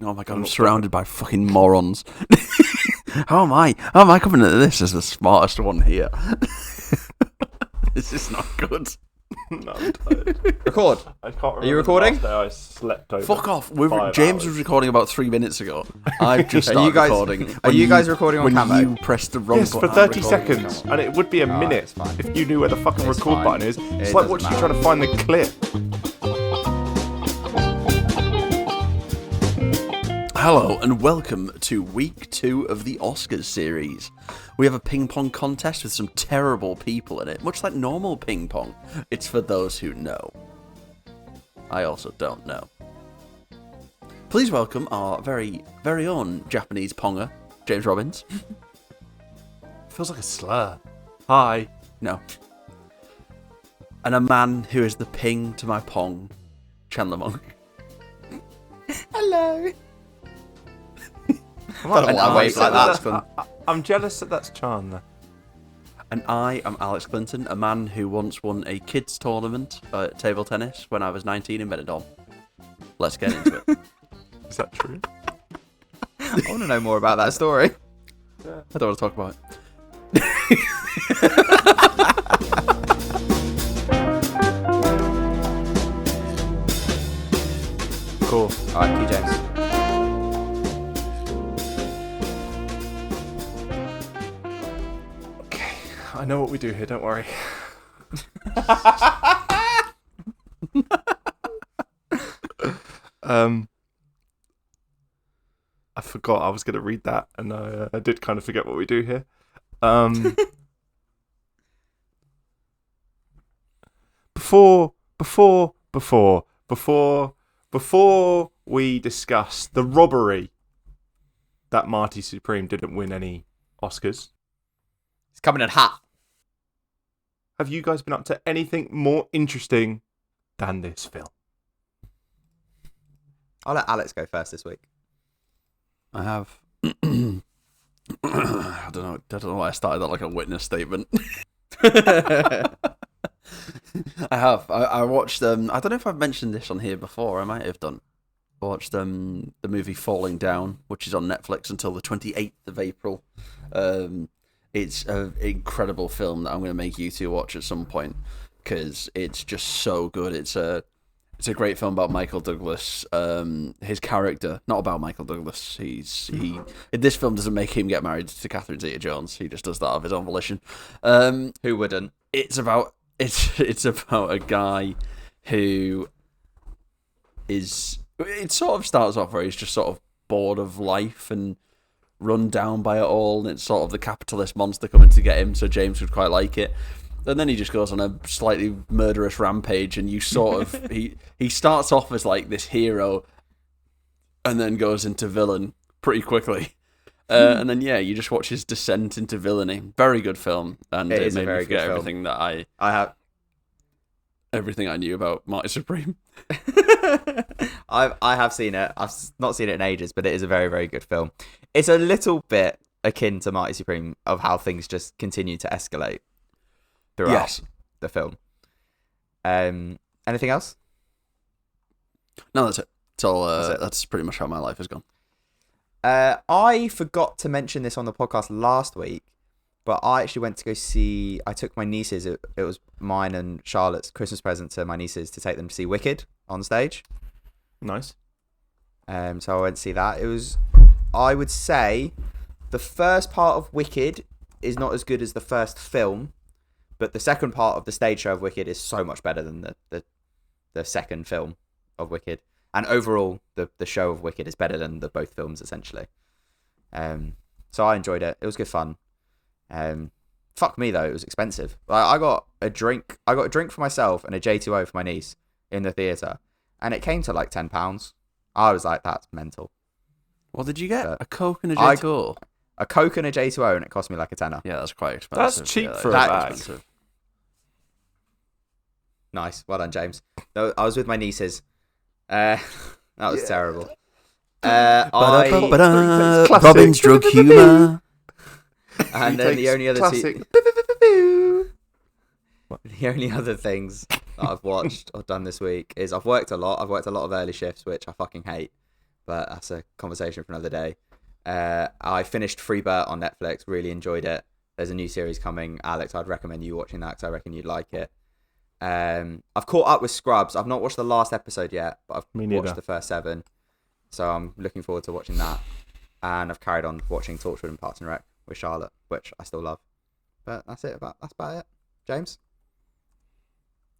Oh my god, I'm surrounded by fucking morons. How am I coming at this as the smartest one here? This is not good. No, I'm tired. Record. I can't remember. Are you recording? The last day I slept over. Fuck off. 5 James hours. was recording about 3 minutes ago. I've just started recording. Are you guys recording on when camera? you pressed the wrong Yes, button. for 30 seconds, and it would be a minute it's fine. if you knew where the fucking It's record fine. button is. It It's like doesn't watching you matter. trying to find the clip. Hello and welcome to week 2 of the Oscars series. We have a ping pong contest with some terrible people in it, much like normal ping pong. It's for those who know. I also don't know. Please welcome our very, very own Japanese ponger, James Robbins. Feels like a slur. Hi. No. And a man who is the ping to my pong, Chandler Monk. Hello. I waved like that. I'm jealous that that's Chandler. And I am Alex Clinton, a man who once won a kids tournament at table tennis when I was 19 in Benidorm. Let's get into it. Is that true? I want to know more about that story. I don't want to talk about it. Cool. Alright, Q James. Okay, I know what we do here, don't worry. I forgot I was going to read that, and I did kind of forget what we do here. Before we discuss the robbery that Marty Supreme didn't win any Oscars, It's coming in hot. have you guys been up to anything more interesting than this film? I'll let Alex go first this week. I have. I don't know why I started that like a witness statement. I have. I watched. I don't know if I've mentioned this on here before. I might have done. I watched the movie Falling Down, which is on Netflix until the 28th of April. It's an incredible film that I'm going to make you two watch at some point because it's just so good. It's a great film about Michael Douglas. His character, not about Michael Douglas. This film doesn't make him get married to Catherine Zeta-Jones. He just does that of his own volition. Who wouldn't? It's about a guy who is. It sort of starts off where he's just sort of bored of life and run down by it all, and it's sort of the capitalist monster coming to get him. So James would quite like it. And then he just goes on a slightly murderous rampage, and you sort of he starts off as like this hero, and then goes into villain pretty quickly. And then you just watch his descent into villainy. Very good film, and It it is a made very me forget good film. everything that I have. everything I knew about Marty Supreme. I have seen it. I've not seen it in ages, but it is a very, very good film. It's a little bit akin to Marty Supreme of how things just continue to escalate throughout the film. Anything else? No, that's it. It's all. That's pretty much how my life has gone. I forgot to mention this on the podcast last week, but I actually went to go see. I took my nieces. It was mine and Charlotte's Christmas present to my nieces to take them to see Wicked on stage. Nice. So I went to see that. It was, I would say, the first part of Wicked is not as good as the first film, but the second part of the stage show of Wicked is so much better than the second film of Wicked. And overall, the show of Wicked is better than both films, essentially. So I enjoyed it. It was good fun. Fuck me, though. It was expensive. I got a drink for myself and a J2O for my niece in the theatre. And it came to like £10. I was like, that's mental. What did you get? But A Coke and a J2O? A Coke and a J2O, and it cost me like a tenner. Yeah, that's quite expensive. That's cheap Yeah, for a that is bag. expensive. Nice. Well done, James. No, I was with my nieces. That was terrible. Ba-da-ba-ba-da. Classic. Robbins drug humour. And then the only other Classic. the only other things that I've watched or done this week is I've worked a lot. I've worked a lot of early shifts, which I fucking hate. but that's a conversation for another day. I finished Freebird on Netflix. Really enjoyed it. There's a new series coming. Alex, I'd recommend you watching that because I reckon you'd like it. I've caught up with Scrubs. I've not watched the last episode yet, but I've watched the first 7. So I'm looking forward to watching that. And I've carried on watching Torchwood and Parks and Rec with Charlotte, which I still love. But that's about it. James?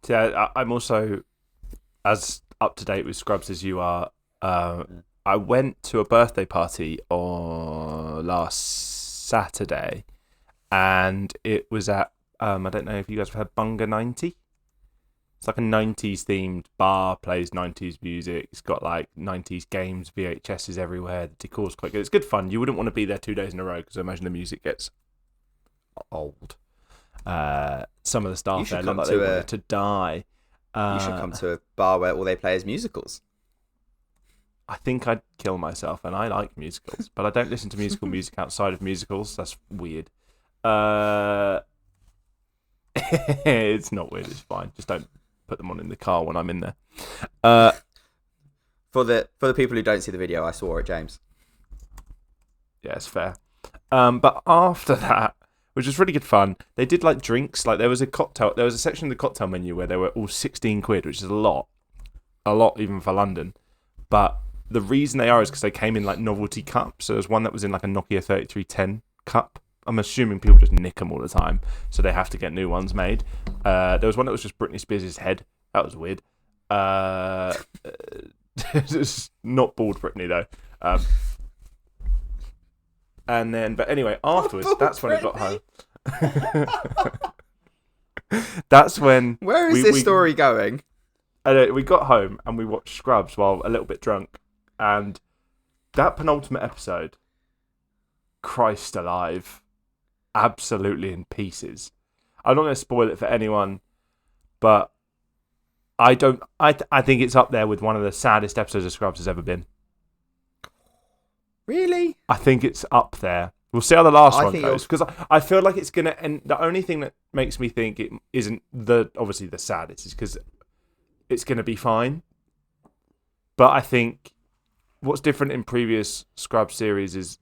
Yeah, I'm also as up to date with Scrubs as you are. I went to a birthday party on last Saturday, and it was at I don't know if you guys have heard Bunga 90. It's like a 90s themed bar, plays 90s music. It's got like 90s games, VHSs everywhere. The decor's quite good. It's good fun. You wouldn't want to be there 2 days in a row because I imagine the music gets old. Some of the staff there look like they wanted to die. You should come to a bar where all they play is musicals. I think I'd kill myself, and I like musicals, but I don't listen to musical music outside of musicals. That's weird. It's not weird. It's fine. Just don't put them on in the car when I'm in there. For the people who don't see the video, I saw it, James. Yeah, it's fair. But after that, which was really good fun, they did like drinks. Like there was a section of the cocktail menu where they were all 16 quid, which is a lot even for London. But the reason they are is because they came in like novelty cups. So there's one that was in like a Nokia 3310 cup. I'm assuming people just nick them all the time, so they have to get new ones made. There was one that was just Britney Spears' head. That was weird. It's not bald Britney though. But anyway, afterwards, that's when I got home. That's when. Where is this story going? We got home and we watched Scrubs while a little bit drunk, and that penultimate episode, Christ alive, absolutely in pieces. I'm not going to spoil it for anyone, but I think it's up there with one of the saddest episodes of Scrubs has ever been. Really? I think it's up there. We'll see how the last one goes, because I feel like it's going to end. The only thing that makes me think it isn't obviously the saddest is because it's going to be fine. But I think what's different in previous Scrubs series is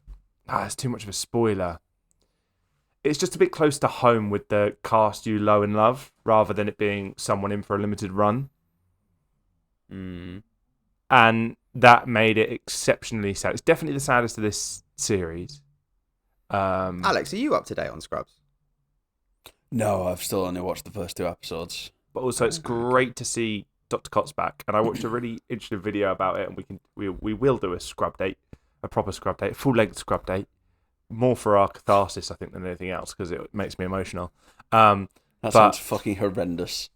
it's too much of a spoiler. It's just a bit close to home with the cast you know and love, rather than it being someone in for a limited run. And that made it exceptionally sad. It's definitely the saddest of this series. Alex, are you up to date on Scrubs? No, I've still only watched the first 2 episodes. But also, it's great to see Dr. Cott's back. And I watched a really interesting video about it, and we will do a scrub date, a proper scrub date, a full-length scrub date. More for our catharsis, I think, than anything else, because it makes me emotional. That sounds fucking horrendous.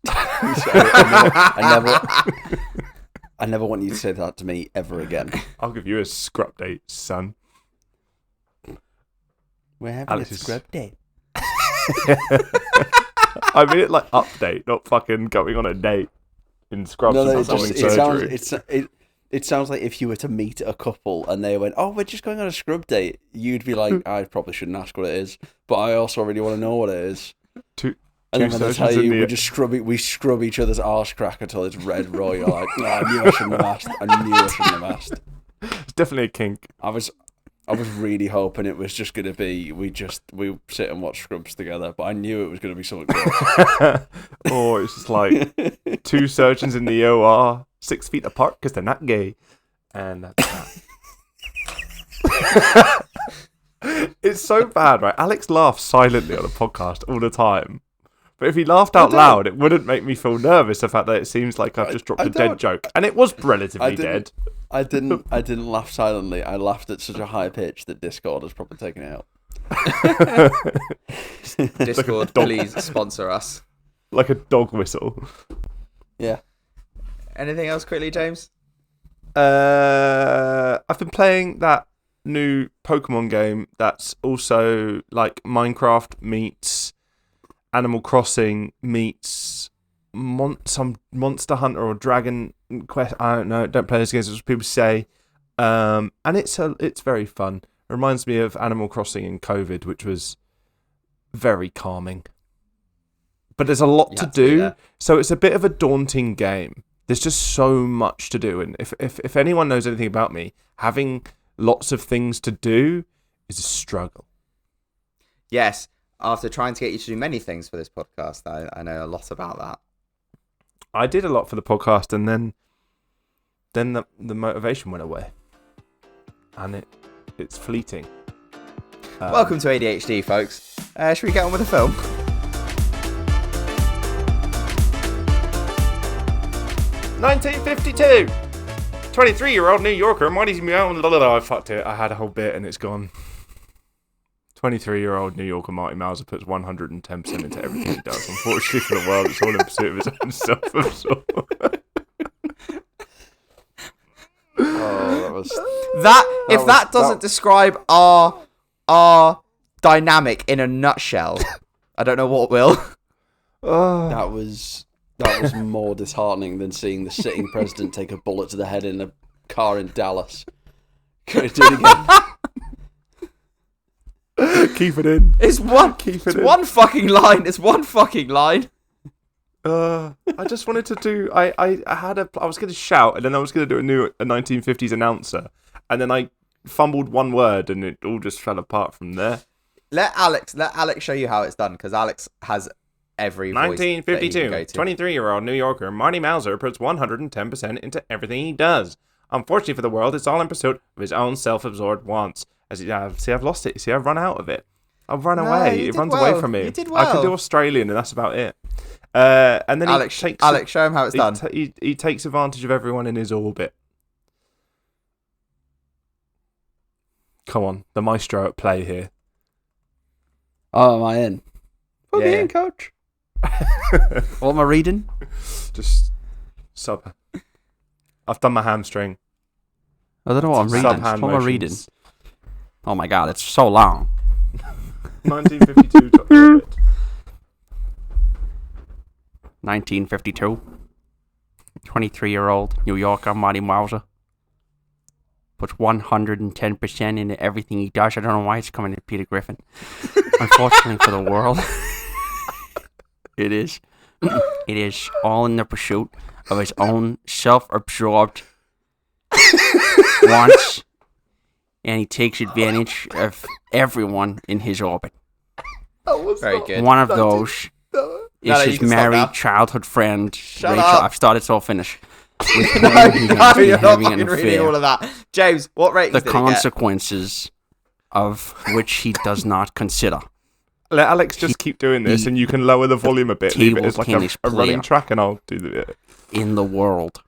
I never want you to say that to me ever again. I'll give you a scrub date, son. We're having a scrub date. I mean it like update, not fucking going on a date in Scrubs. No, surgery. It sounds like if you were to meet a couple and they went, "Oh, we're just going on a scrub date," you'd be like, "I probably shouldn't ask what it is, but I also really want to know what it is." And then when they tell you, we scrub each other's arse crack until it's red raw. You're like, "No, I knew I shouldn't have asked." It's definitely a kink. I was really hoping it was just going to be we sit and watch Scrubs together, but I knew it was going to be something good. Or it's just like 2 surgeons in the OR, 6 feet apart because they're not gay, and that's that. It's so bad, right? Alex laughs silently on a podcast all the time. But if he laughed out loud, it wouldn't make me feel nervous, the fact that it seems like I've just dropped a dead joke. And it was relatively dead. I didn't laugh silently. I laughed at such a high pitch that Discord has probably taken it out. Discord, please sponsor us. Like a dog whistle. Yeah. Anything else quickly, James? I've been playing that new Pokemon game that's also like Minecraft meets Animal Crossing meets some Monster Hunter or Dragon Quest. I don't know. Don't play those games, as people say. And it's very fun. It reminds me of Animal Crossing in COVID, which was very calming. But there's a lot to do, so it's a bit of a daunting game. There's just so much to do, and if anyone knows anything about me, having lots of things to do is a struggle. Yes, after trying to get you to do many things for this podcast, I know a lot about that. I did a lot for the podcast, and then the motivation went away, and it's fleeting. Welcome to ADHD, folks. Should we get on with the film? "1952, 23-year-old New Yorker Marty I fucked it. I had a whole bit and it's gone. 23-year-old New Yorker Marty Mauser puts 110% into everything he does. Unfortunately for the world, it's all in pursuit of his own self-absorption." If that doesn't describe our dynamic in a nutshell, I don't know what will. That was more disheartening than seeing the sitting president take a bullet to the head in a car in Dallas. Can I do it again? Keep it in. It's one fucking line. It's one fucking line. I just wanted to do. I was going to shout, and then I was going to do a 1950s announcer, and then I fumbled one word, and it all just fell apart from there. Let Alex show you how it's done, because Alex has every voice. 1952, 23-year-old New Yorker Marty Mauser puts 110% into everything he does. Unfortunately for the world, it's all in pursuit of his own self-absorbed wants. See, I've lost it. See, I've run out of it. I've run away. It runs away from me. You did well. I can do Australian, and that's about it. And then Alex, show him how it's done. He takes advantage of everyone in his orbit. Come on, the maestro at play here. Oh, am I in? Put me Yeah. in, coach. What am I reading? Just sub. I've done my hamstring. I don't know what I'm reading. Sub-hand What am I reading? motions. Oh my god, it's so long. 1952. Orbit. 1952. 23-year-old New Yorker Marty Mauser puts 110% into everything he does. I don't know why it's coming to Peter Griffin. Unfortunately for the world, it is all in the pursuit of his own self-absorbed wants, and he takes advantage of everyone in his orbit. Very good. One of those is you his can stop now. married childhood friend, Rachel. up. I've started, so I'll finish. With No, whom he has been you're not having an fucking reading affair. all of that. James, what ratings The did it get? consequences of which he does not consider. Let Alex just keep doing this, and you can lower the volume a bit. Leave it table as like tennis a running player. track, and I'll do the bit. In the world,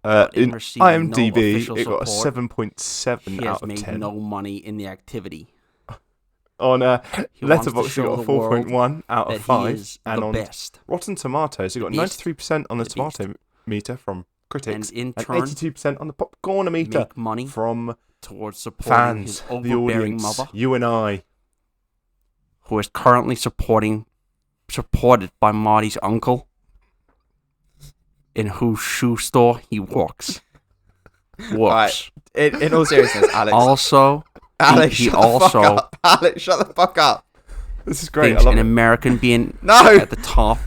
In receiving no IMDb, official it got a support, 7.7 he has out of made 10. no money in the activity. On He wants to Letterboxd, it show got a the world 4.1 out that of he 5. is And the on best. Rotten Tomatoes, it got The beast. 93% on the The beast. tomato meter from critics, And in and turn, 82% on the popcorn meter make money from towards supporting fans, his the overbearing audience, mother, you and I. who is currently supported by Marty's uncle, in whose shoe store he works. Right. In all seriousness, Alex. Also, Alex, he shut the fuck also up. Alex, shut the fuck up. This is great. I thinks love an it. American being No. at the top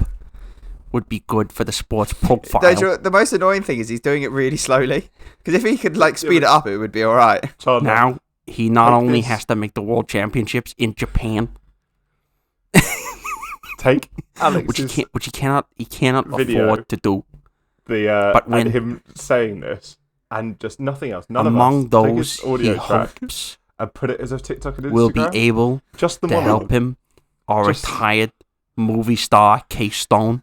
would be good for the sports profile. The most annoying thing is he's doing it really slowly. Because if he could speed it up, it would be all right. Chandler, Now, he not Like only this. has to make the world championships in Japan, take Alex which he cannot Video. afford to do. but when- and him saying this and just nothing else. None Among of us take those his audio he track hopes and put it as a TikTok and Instagram. will be able just the to one help him are Just- retired movie star Kay Stone,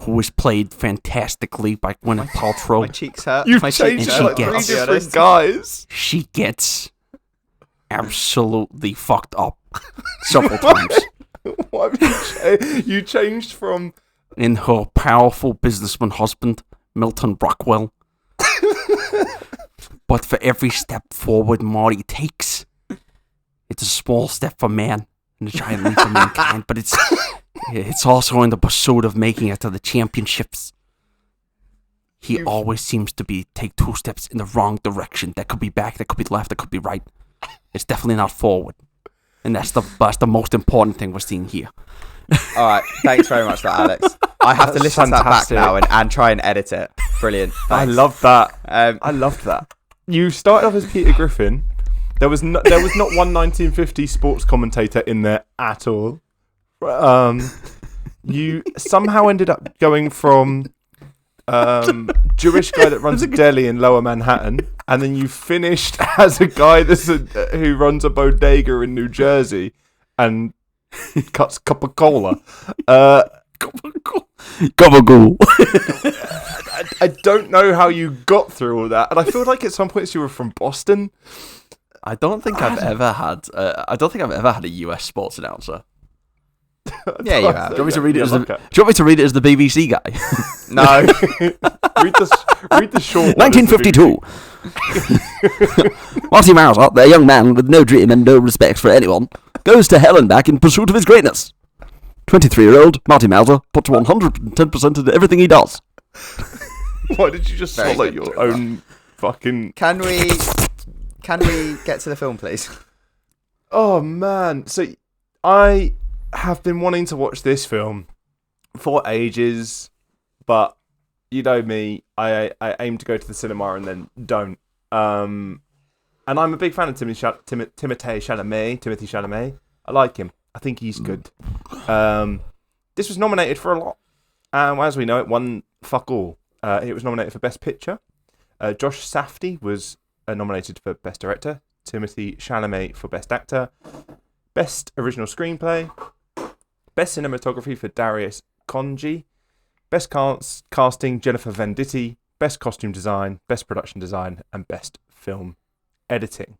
who was played fantastically by Gwyneth My Paltrow. cheeks hurt. You've My cheeks changed and hurt, like she three I'll be different honest. guys. She gets absolutely fucked up several times What have you changed from in her powerful businessman husband, Milton Rockwell. But for every step forward Marty takes, it's a small step for man and a giant leap for mankind. But it's also in the pursuit of making it to the championships. He always seems to take 2 steps in the wrong direction. That could be back, that could be left, that could be right. It's definitely not forward. And that's the most important thing we're seeing here. All right. Thanks very much for that, Alex. I have to That's listen to that back fantastic. now and try and edit it. Brilliant. I Thanks. love that. Um, I loved that. You started off as Peter Griffin. There was not one 1950 sports commentator in there at all. You somehow ended up going from Jewish guy that runs a deli in Lower Manhattan, and then you finished as a guy who runs a bodega in New Jersey and cuts Coca-Cola. Gabagool. I don't know how you got through all that, and I feel like at some points you were from Boston. I don't think I've ever had. I don't think I've ever had a US sports announcer. Yeah, you have. Do you want me to read it Yeah, as like the? Do you want me to read it as the BBC guy? No. read the short one. 1952. Marty Mauser, a young man with no dream and no respect for anyone, goes to hell and back in pursuit of his greatness. 23-year-old Marty Mauser puts 110% into everything he does. Why did you just Very swallow good, your Trevor. own fucking... Can we get to the film, please? Oh, man. So, I have been wanting to watch this film for ages, but you know me, I aim to go to the cinema and then don't. And I'm a big fan of Timothy Chalamet. I like him. I think he's good. This was nominated for a lot. As we know, it won fuck all. It was nominated for Best Picture. Josh Safdie was nominated for Best Director. Timothy Chalamet for Best Actor. Best Original Screenplay. Best Cinematography for Darius Khondji. Best Casting, Jennifer Venditti. Best Costume Design, Best Production Design, and Best Film Editing.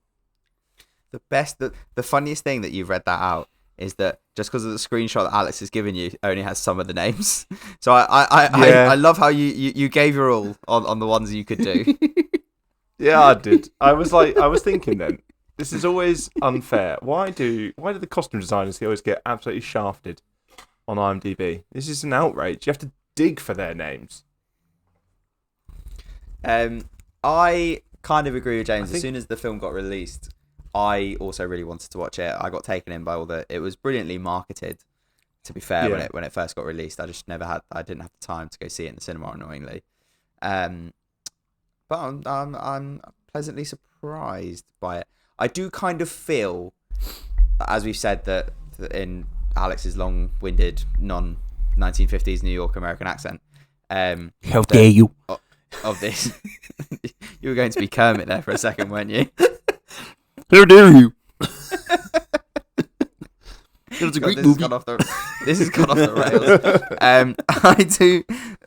The funniest thing that you've read that out is that just because of the screenshot that Alex has given you, only has some of the names. So I love how you gave your all on the ones you could do. Yeah, I did. I was thinking then, this is always unfair. Why do the costume designers always get absolutely shafted on IMDb? This is an outrage. You have to dig for their names. I kind of agree with James. As soon as the film got released, I also really wanted to watch it. I got taken in by it was brilliantly marketed, to be fair, when it first got released. I just didn't have the time to go see it in the cinema, annoyingly. But I'm pleasantly surprised by it. I do kind of feel, as we've said, that in Alex's long-winded, non-1950s New York American accent. How dare you? Of this, you were going to be Kermit there for a second, weren't you? How dare you? It was a God, great this movie. This has gone off the rails.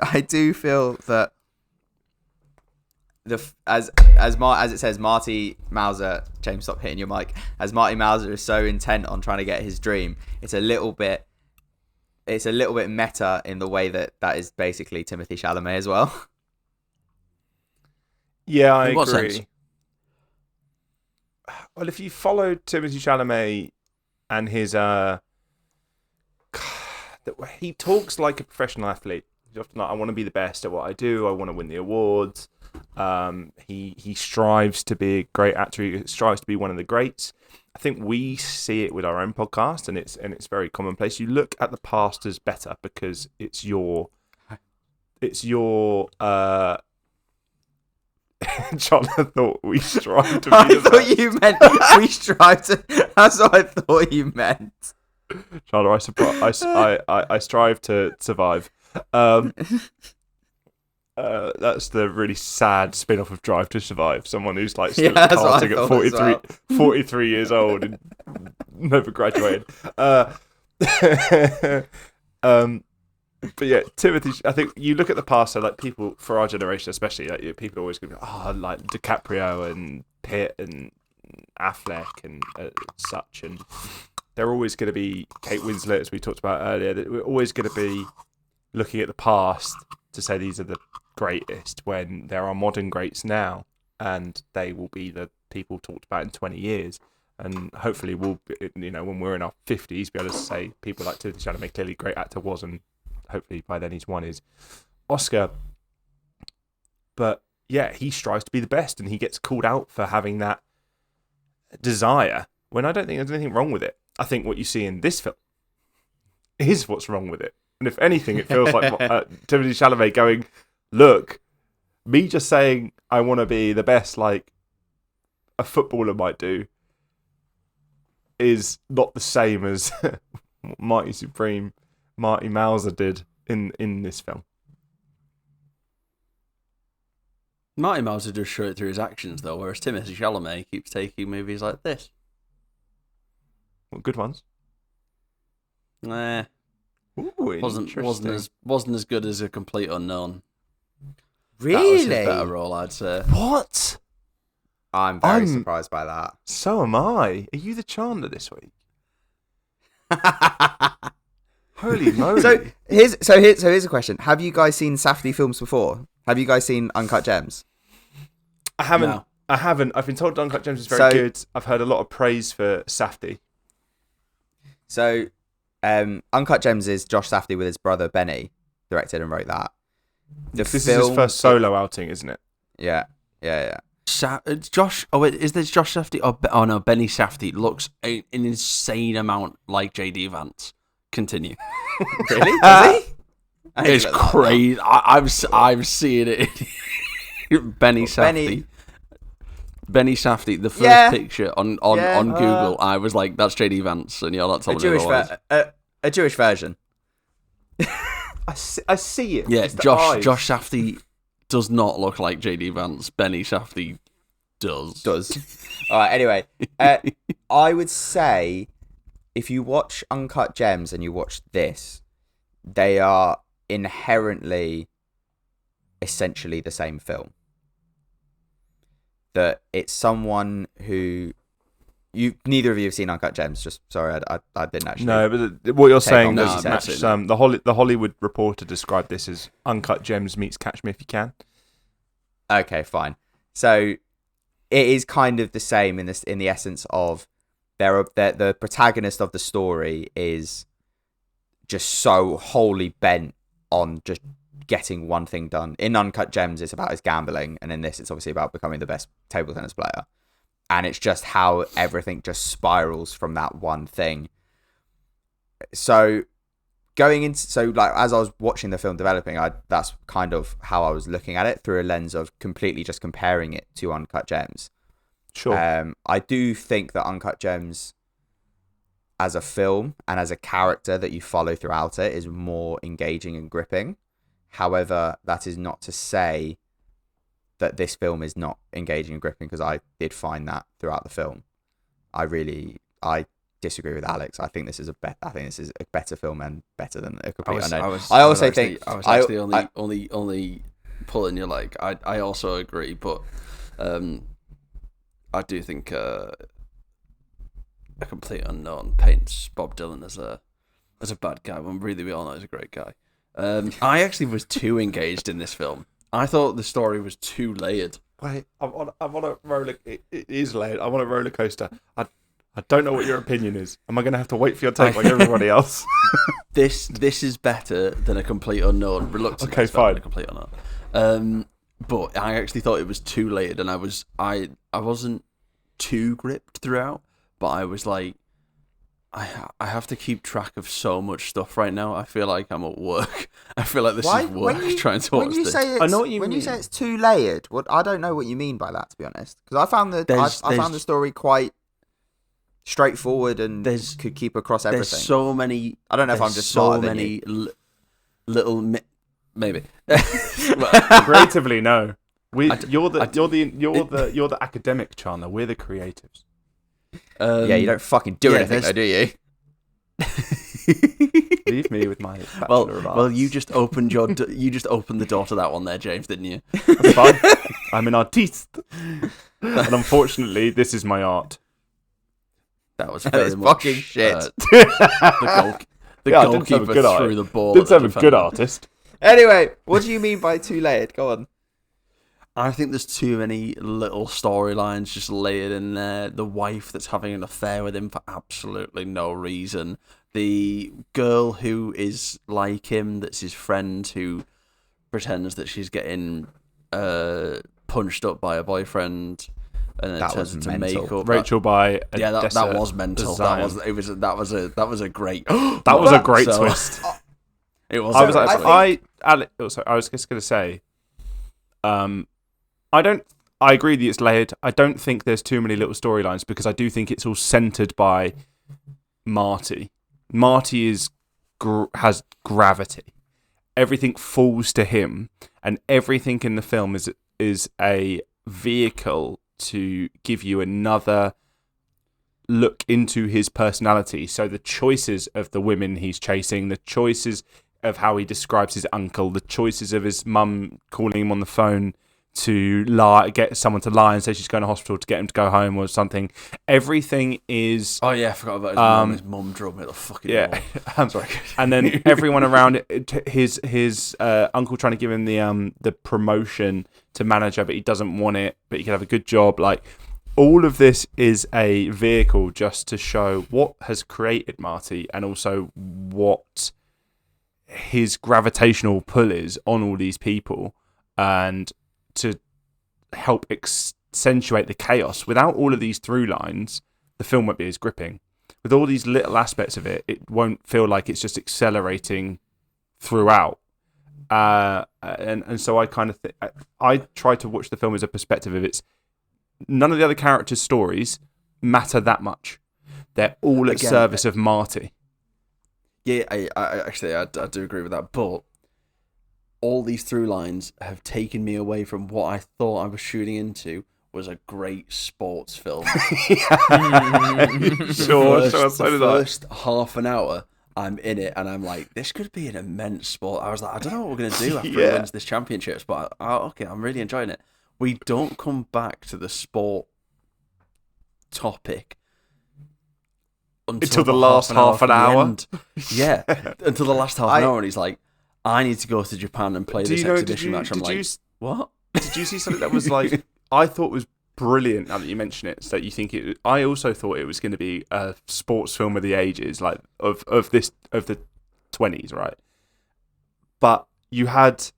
I do feel that as it says, Marty Mauser. James, stop hitting your mic. As Marty Mauser is so intent on trying to get his dream, it's a little bit meta in the way that is basically Timothy Chalamet as well. Yeah, I In what agree. sense? Well, if you follow Timothy Chalamet and his he talks like a professional athlete. He's often like, I want to be the best at what I do. I want to win the awards. He strives to be a great actor. He strives to be one of the greats. I think we see it with our own podcast, and it's very commonplace. You look at the past as better because it's your Chandler thought we strive to be I the thought best. you meant we strive to. That's what I thought you meant. Chandler, I strive to survive. That's the really sad spin-off of Drive to Survive. Someone who's like still Yeah, that's what I karting at thought as 43 years old and never graduated. But yeah, Timothy, I think you look at the past, so like people for our generation especially, like people are always going to be like DiCaprio and Pitt and Affleck and such, and they're always going to be Kate Winslet, as we talked about earlier. That we're always going to be looking at the past to say these are the greatest, when there are modern greats now, and they will be the people talked about in 20 years. And hopefully we'll, when we're in our 50s, be able to say people like Timothy Chalamet, clearly great actor was, and hopefully by then he's won his Oscar. But yeah, he strives to be the best, and he gets called out for having that desire, when I don't think there's anything wrong with it. I think what you see in this film is what's wrong with it. And if anything, it feels like Timothy Chalamet going, look, me just saying I want to be the best, like a footballer might do, is not the same as what Marty Supreme, Marty Mauser did in this film. Marty Mauser does show it through his actions, though, whereas Timothée Chalamet keeps taking movies like this. Well, good ones. Nah, Ooh, wasn't as good as A Complete Unknown. Really? That was his better role, I'd say. What? I'm very surprised by that. So am I. Are you the Chandler this week? Holy moly! So here's a question: have you guys seen Safdie films before? Have you guys seen Uncut Gems? I haven't. No. I haven't. I've been told Uncut Gems is very good. I've heard a lot of praise for Safdie. So, Uncut Gems is Josh Safdie with his brother Benny directed and wrote that. This is his first solo outing, isn't it? Yeah. Josh. Oh wait, is this Josh Safdie? Oh no, Benny Safdie looks an insane amount like JD Vance. Continue. Really? Does he? It's crazy. I'm seeing it. Benny Safdie. Benny Safdie. The first picture on Google, I was like, "That's JD Vance," and you're not telling me otherwise. A Jewish version. I see it. Yeah, It's the Josh eyes. Safdie does not look like JD Vance. Benny Safdie does. All right. Anyway, I would say if you watch Uncut Gems and you watch this, they are inherently essentially the same film. That it's someone who neither of you have seen Uncut Gems. Just sorry, I didn't actually. No, but what you're saying on does what you match. said. The Hollywood Reporter described this as Uncut Gems meets Catch Me If You Can. Okay, fine. So it is kind of the same in the essence of the protagonist of the story is just so wholly bent on just getting one thing done. In Uncut Gems, it's about his gambling, and in this, it's obviously about becoming the best table tennis player. And it's just how everything just spirals from that one thing. So as I was watching the film developing, that's kind of how I was looking at it through a lens of completely just comparing it to Uncut Gems. Sure. I do think that Uncut Gems as a film and as a character that you follow throughout it is more engaging and gripping. However, that is not to say that this film is not engaging and gripping, because I did find that throughout the film. I disagree with Alex. I think this is a better film and better than A Complete Unknown. I was actually only pulling your leg. I also agree, but I do think A Complete Unknown paints Bob Dylan as a bad guy when really we all know he's a great guy. I actually was too engaged in this film. I thought the story was too layered. Wait, I'm on a roller. It is layered. I'm on a roller coaster. I don't know what your opinion is. Am I going to have to wait for your take like everybody else? This is better than A Complete Unknown. Reluctantly, Okay, it's better than fine. A Complete Unknown. But I actually thought it was too layered, and I wasn't too gripped throughout. But I was like, I have to keep track of so much stuff right now. I feel like I'm at work. I feel like this is work trying to watch this. I know what you mean. You say it's too layered, I don't know what you mean by that, to be honest. Because I found the story quite straightforward and could keep across everything. There's so many. I don't know if I'm just smarter than you. Little maybe. Creatively, no. You're the academic, Chandler. We're the creatives. Yeah, you don't fucking do anything, though, do you? Leave me with my Bachelor of Arts. Well, you just opened the door to that one there, James, didn't you? That's fine. I'm an artiste, and unfortunately, this is my art. That was very much fucking shit. The goalkeeper threw the ball. Didn't have a good artist. Anyway, what do you mean by too layered? Go on. I think there's too many little storylines just layered in there. The wife that's having an affair with him for absolutely no reason. The girl who is like him, that's his friend, who pretends that she's getting punched up by a boyfriend, and then turns into makeup. Rachel by that was mental. That was a great. That was a great twist. It was. I was just going to say, I agree that it's layered. I don't think there's too many little storylines because I do think it's all centered by Marty. Marty has gravity. Everything falls to him, and everything in the film is a vehicle to give you another look into his personality. So the choices of the women he's chasing, the choices of how he describes his uncle, the choices of his mum calling him on the phone to get someone to lie and say she's going to hospital to get him to go home or something. Everything is... Oh yeah, I forgot about his mum. His mum drove me at the fucking wall. Sorry. And then everyone around it, his uncle trying to give him the promotion to manager, but he doesn't want it, but he can have a good job. Like, all of this is a vehicle just to show what has created Marty and also what his gravitational pull is on all these people, and to help accentuate the chaos. Without all of these through lines, the film won't be as gripping. With all these little aspects of it, it won't feel like it's just accelerating throughout. And so I kind of I try to watch the film as a perspective of it's none of the other characters' stories matter that much. They're all at service of Marty. Yeah, I do agree with that, but all these through lines have taken me away from what I thought I was shooting into was a great sports film. The first half an hour, I'm in it, and I'm like, this could be an immense sport. I was like, I don't know what we're going to do after he wins this championships, but okay, I'm really enjoying it. We don't come back to the sport topic until the last half an hour. Yeah, until the last half an hour, and he's like, I need to go to Japan and play this exhibition match. I'm like, what? Did you see something that was like, I thought was brilliant now that you mention it, so that you think it... I also thought it was going to be a sports film of the ages, like of the 20s, right? But you had...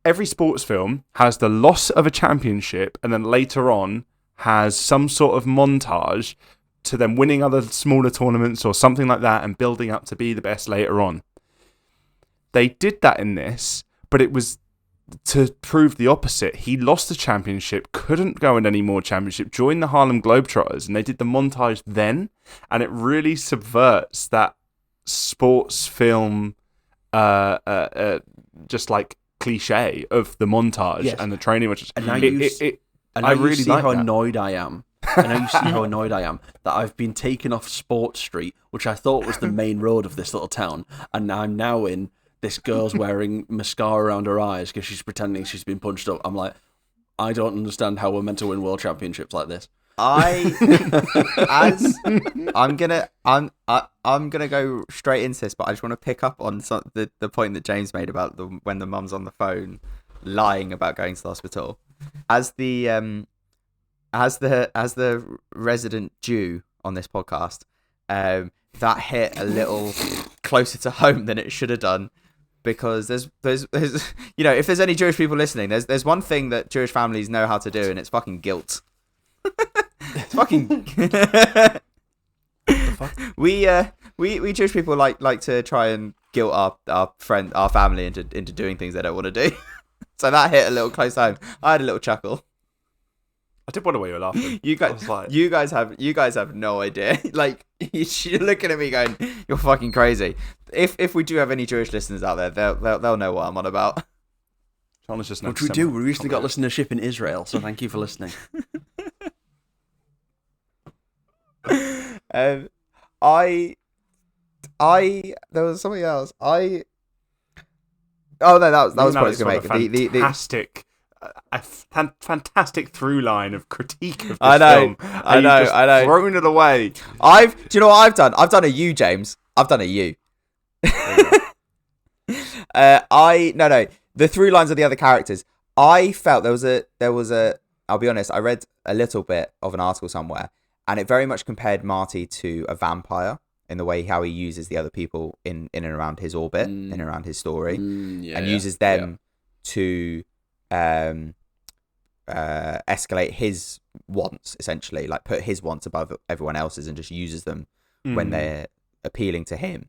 Every sports film has the loss of a championship, and then later on has some sort of montage to them winning other smaller tournaments or something like that and building up to be the best later on. They did that in this, but it was to prove the opposite. He lost the championship, couldn't go in any more championship, joined the Harlem Globetrotters, and they did the montage then, and it really subverts that sports film just like cliche of the montage and the training, which is... And now you see how annoyed I am. And now you see how annoyed I am that I've been taken off Sport Street, which I thought was the main road of this little town, and I'm now in this girl's wearing mascara around her eyes because she's pretending she's been punched up. I'm like, I don't understand how we're meant to win world championships like this. I'm gonna go straight into this, but I just want to pick up on the point that James made about when the mum's on the phone lying about going to the hospital. As the resident Jew on this podcast, that hit a little closer to home than it should have done, because there's you know, if there's any Jewish people listening, there's one thing that Jewish families know how to do, and it's fucking guilt. It's fucking we Jewish people like to try and guilt our family into doing things they don't want to do. So that hit a little close home. I had a little chuckle. I did wonder why you were laughing. You guys have no idea. Like, you're looking at me going, "You're fucking crazy." If we do have any Jewish listeners out there, they'll know what I'm on about. Chandler's just which we do. We recently got listenership in Israel, so thank you for listening. There was something else. Oh no, that was what I was going to make. Fantastic. A fantastic through line of critique of this film. I know. Thrown it away. Do you know what I've done? I've done a U, James. I've done a U. The through lines of the other characters. I felt there was a. I'll be honest. I read a little bit of an article somewhere, and it very much compared Marty to a vampire in the way how he uses the other people in and around his orbit, in and around his story, and uses them to escalate his wants, essentially, like put his wants above everyone else's, and just uses them when they're appealing to him.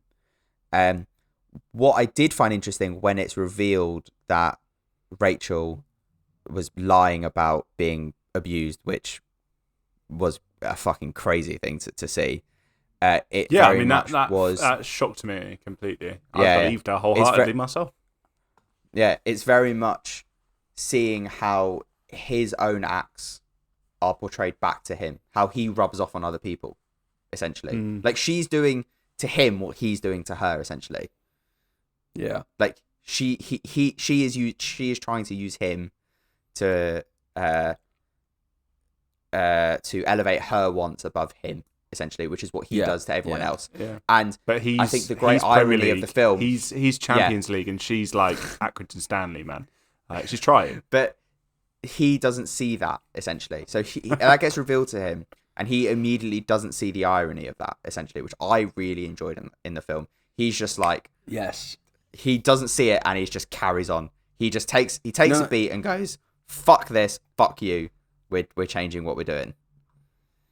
What I did find interesting when it's revealed that Rachel was lying about being abused, which was a fucking crazy thing to see. It very much was that shocked me completely. Yeah, I believed her wholeheartedly myself. Yeah, it's very much seeing how his own acts are portrayed back to him, how he rubs off on other people, essentially. Like she's doing to him what he's doing to her, essentially. Yeah, like she is trying to use him to elevate her wants above him, essentially, which is what he does to everyone else. Yeah. And but I think the great irony of the film, he's Champions League, and she's like Accrington Stanley, man. She's trying, but he doesn't see that, essentially. So that gets revealed to him, and he immediately doesn't see the irony of that, essentially, which I really enjoyed in the film. He's just like, yes, he doesn't see it, and he just carries on. He just takes a beat and goes, "Fuck this, fuck you. We're changing what we're doing."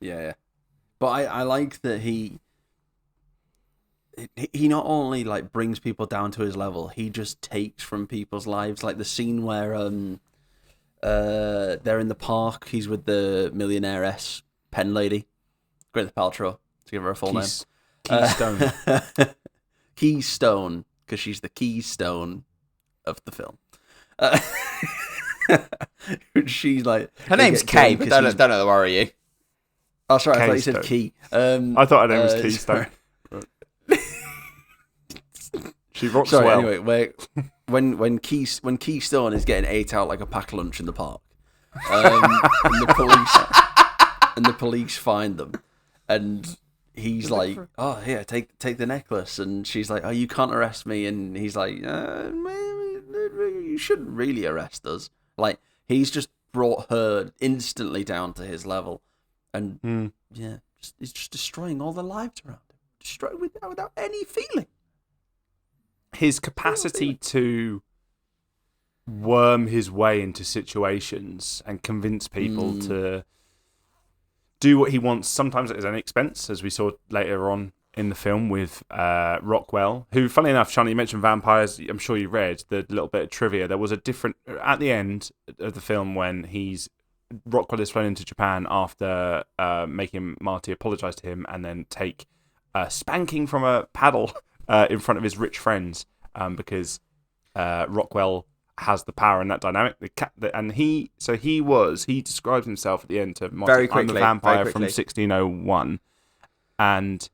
Yeah, but I like that he not only like brings people down to his level, he just takes from people's lives. Like the scene where they're in the park, he's with the millionaire-ess pen lady, Gwyneth Paltrow, to give her a full name. Keystone. Keystone, because she's the keystone of the film. She's like, her name's Kay, but don't let her worry you. Oh, sorry, I thought you said Key. I thought her name was Keystone. She rocks well. Anyway, when Keystone is getting ate out like a packed lunch in the park, and the police find them, and he's like, "Oh, here, take the necklace," and she's like, "Oh, you can't arrest me," and he's like, "You shouldn't really arrest us." Like he's just brought her instantly down to his level, and he's just destroying all the lives around him, destroying without any feeling. His capacity to worm his way into situations and convince people to do what he wants, sometimes at his own expense, as we saw later on in the film with Rockwell, who, funny enough, Sean, you mentioned vampires. I'm sure you read the little bit of trivia. There was a different, at the end of the film, when Rockwell is flown into Japan after making Marty apologise to him and then take a spanking from a paddle in front of his rich friends, because Rockwell has the power in that dynamic. And he describes himself at the end to Marty, very quickly, I'm the vampire from 1601. And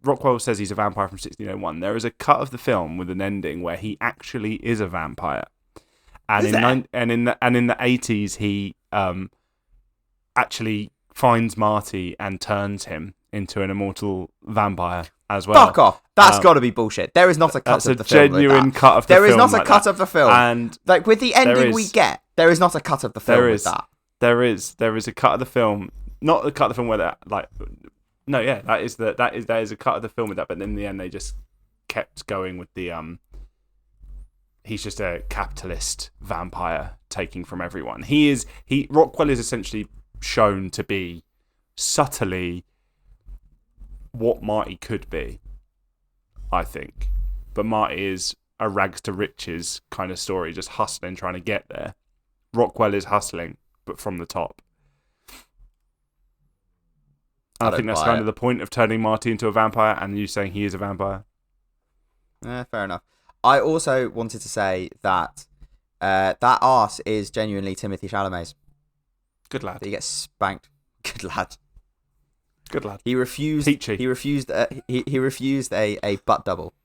Rockwell says he's a vampire from 1601. There is a cut of the film with an ending where he actually is a vampire. And in the 80s, he actually finds Marty and turns him into an immortal vampire as well. Fuck off! That's got to be bullshit. There is not a cut of the film. That's a genuine cut of the film. There is not a cut of the film. And like with the ending we get, there is not a cut of the film with that. There is a cut of the film, not the cut of the film where that that is a cut of the film with that. But in the end, they just kept going with the he's just a capitalist vampire taking from everyone. Rockwell is essentially shown to be subtly what Marty could be, I think. But Marty is a rags to riches kind of story, just hustling, trying to get there. Rockwell is hustling, but from the top. I think that's kind of the point of turning Marty into a vampire, and you saying he is a vampire. Fair enough. I also wanted to say that that arse is genuinely Timothée Chalamet's. Good lad. He gets spanked. Good lad. Good lad. He refused. Peachy. He refused. He refused a butt double.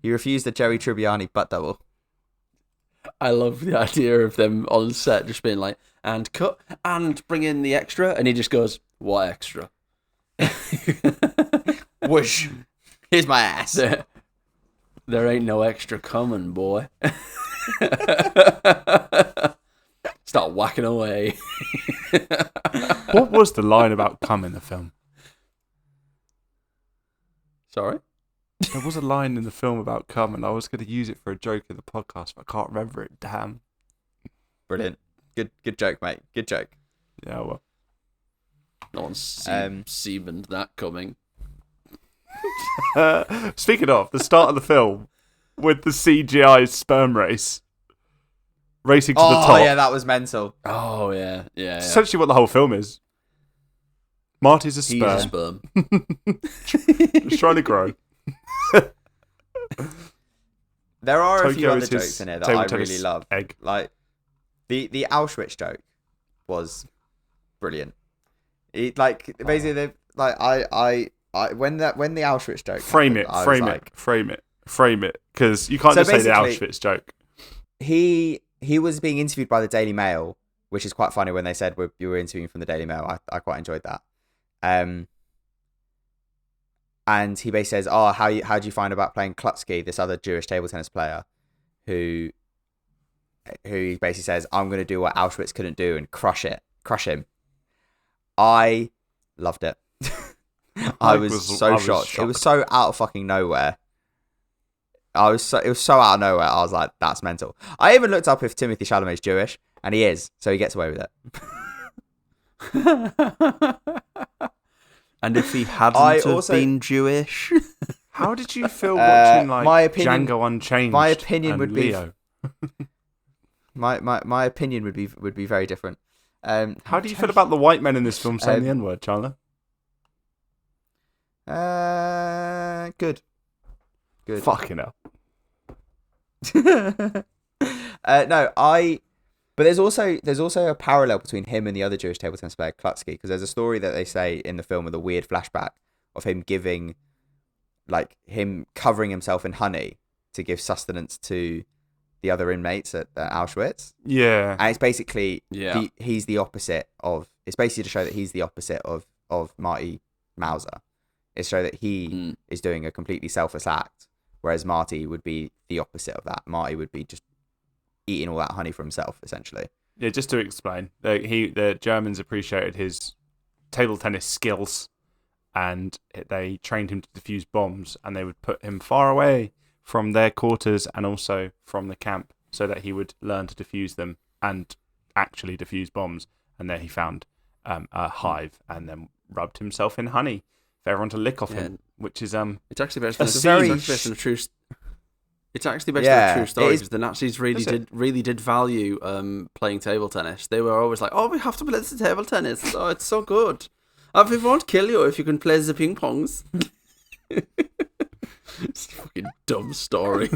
He refused a Joey Tribbiani butt double. I love the idea of them on set just being like, and cut, and bring in the extra, and he just goes, "What extra?" Whoosh. Here's my ass. There ain't no extra coming, boy. Start whacking away. What was the line about cum in the film? Sorry? There was a line in the film about cum, and I was going to use it for a joke in the podcast, but I can't remember it. Damn. Brilliant. Good joke, mate. Good joke. Yeah, well. No one's seen that coming. Speaking of, the start of the film with the CGI sperm race. racing to the top. Oh yeah, that was mental. Oh yeah, yeah. Essentially, what the whole film is. Marty's a He's a sperm. sperm. Just trying to grow. There are a few Tokyo other is his jokes in here that table I tennis really love. egg. Like the Auschwitz joke was brilliant. Basically they when the Auschwitz joke Frame happened, it, because you can't So just say the basically- Auschwitz joke. he was being interviewed by the Daily Mail, which is quite funny when they said you were interviewing from the Daily Mail. I quite enjoyed that. And he basically says, "Oh, how do you find about playing Klutsky, this other Jewish table tennis player, who basically says, I'm going to do what Auschwitz couldn't do and crush him." I loved it. I was so shocked. It was so out of fucking nowhere. It was so out of nowhere. I was like, that's mental. I even looked up if Timothée Chalamet's Jewish, and he is, so he gets away with it. And if he hadn't been Jewish, How did you feel watching my opinion- Django Unchained? my opinion and would be- Leo? My opinion would be very different. How do you feel about the white men in this film saying the N-word, Chandler? Good. Fucking hell. But there's also a parallel between him and the other Jewish table tennis player Klutsky, because there's a story that they say in the film with a weird flashback of him covering himself in honey to give sustenance to the other inmates at Auschwitz. Yeah. And it's basically Yeah. it's basically to show that he's the opposite of Marty Mauser. It's to show that he is doing a completely selfless act, whereas Marty would be the opposite of that. Marty would be just eating all that honey for himself, essentially. Yeah, just to explain, the Germans appreciated his table tennis skills, and they trained him to defuse bombs, and they would put him far away from their quarters and also from the camp, so that he would learn to defuse them and actually defuse bombs. And there he found a hive, and then rubbed himself in honey for everyone to lick off him, which is it's actually based on a true. It's actually based on a true story, because the Nazis really did value playing table tennis. They were always like, "Oh, we have to play the table tennis. Oh, it's so good. We won't kill you if you can play the ping pongs." It's a fucking dumb story.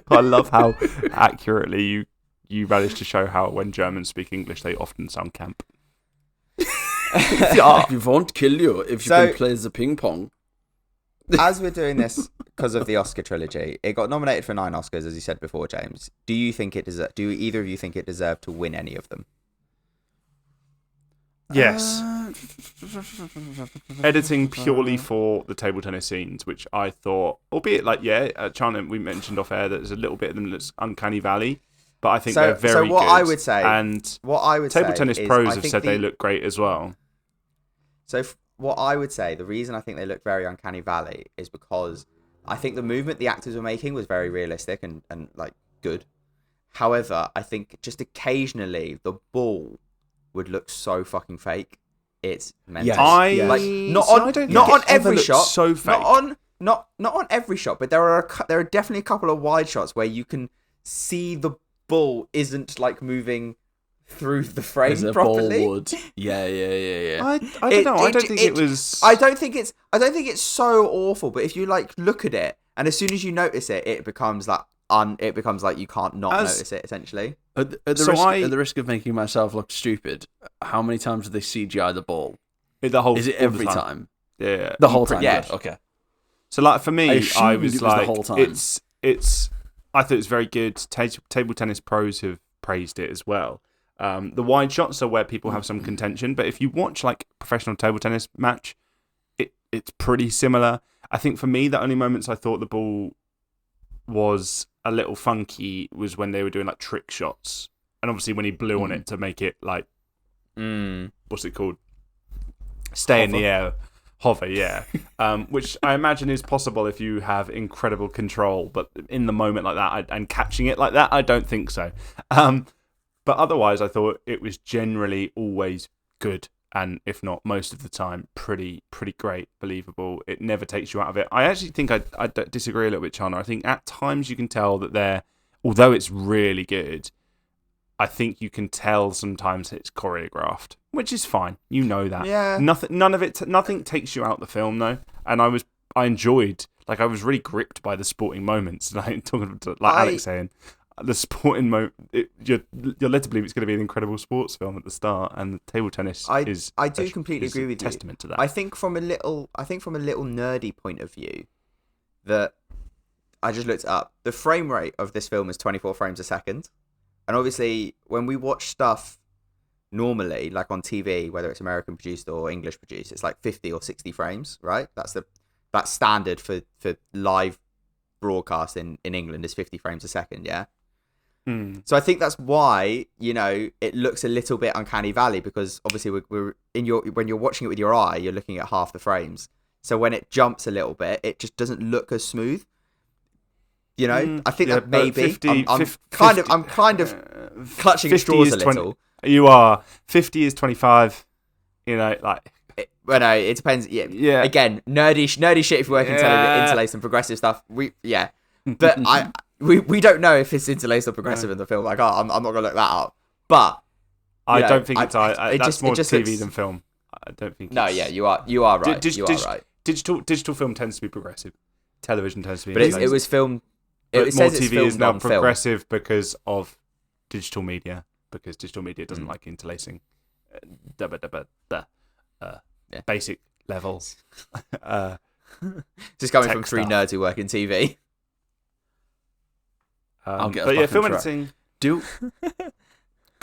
I love how accurately you managed to show how when Germans speak English, they often sound camp. We won't kill you if you can play the ping pong. As we're doing this because of the Oscar trilogy, it got nominated for 9 Oscars, as you said before, James. Do either of you think it deserved to win any of them? Yes. Editing purely for the table tennis scenes, which I thought, albeit Chandler, we mentioned off air that there's a little bit of them that's uncanny valley, but I think they're very good. I would say, table tennis pros have said they look great as well. So what I would say, the reason I think they look very uncanny valley is because I think the movement the actors were making was very realistic and like good. However, I think just occasionally the ball would look so fucking fake. It's mental. Yes. Not on every shot. So fake. Not on every shot, but there are definitely a couple of wide shots where you can see the ball isn't like moving through the frame properly. Ball would. Yeah. I don't know. I don't think it was. I don't think it's so awful. But if you like look at it, and as soon as you notice it, it becomes like you can't not notice it. Essentially, at the risk of making myself look stupid, how many times do they CGI the ball? Is it every time? Yeah, the whole time. Yeah. Good. Okay. So like for me, I was like, the whole time. It's. I thought it was very good. Table tennis pros have praised it as well. The wide shots are where people have some contention, but if you watch like professional table tennis match, it's pretty similar. I think for me, the only moments I thought the ball was a little funky was when they were doing like trick shots, and obviously when he blew on it to make it like, what's it called? Stay in the air. Hover, yeah. Which I imagine is possible if you have incredible control, but in the moment like that and catching it like that, I don't think so. But otherwise, I thought it was generally always good, and if not most of the time, pretty great, believable. It never takes you out of it. I actually think I disagree a little bit, Chandler. I think at times you can tell that although it's really good, I think you can tell sometimes it's choreographed, which is fine. You know that. Yeah. Nothing takes you out the film though, and I enjoyed. Like I was really gripped by the sporting moments. Like talking to Alex saying, the sporting moment. You're led to believe it's going to be an incredible sports film at the start, and the table tennis is. I do completely agree with you. Testament to that. I think from a little nerdy point of view, that I just looked up. The frame rate of this film is 24 frames a second. And obviously, when we watch stuff normally, like on TV, whether it's American produced or English produced, it's like 50 or 60 frames, right? That's standard for live broadcast in England is 50 frames a second, yeah? So I think that's why, it looks a little bit uncanny valley, because obviously when you're watching it with your eye, you're looking at half the frames. So when it jumps a little bit, it just doesn't look as smooth. I think that maybe 50, I'm kind of clutching at straws a little. 20, you are 50 is 25. It depends. Yeah. Again, nerdy shit. If you work in interlaced and progressive stuff, but we don't know if it's interlaced or progressive in the film. Like, I'm not gonna look that up. But I don't think it's. That's just, more it just TV looks... than film. I don't think. No, it's... yeah, you are right. You are right. Digital film tends to be progressive. Television tends to be. But it was filmed. But more TV is now progressive because of digital media. Because digital media doesn't like interlacing. Basic levels. Just coming from three nerds who work in TV. Film editing.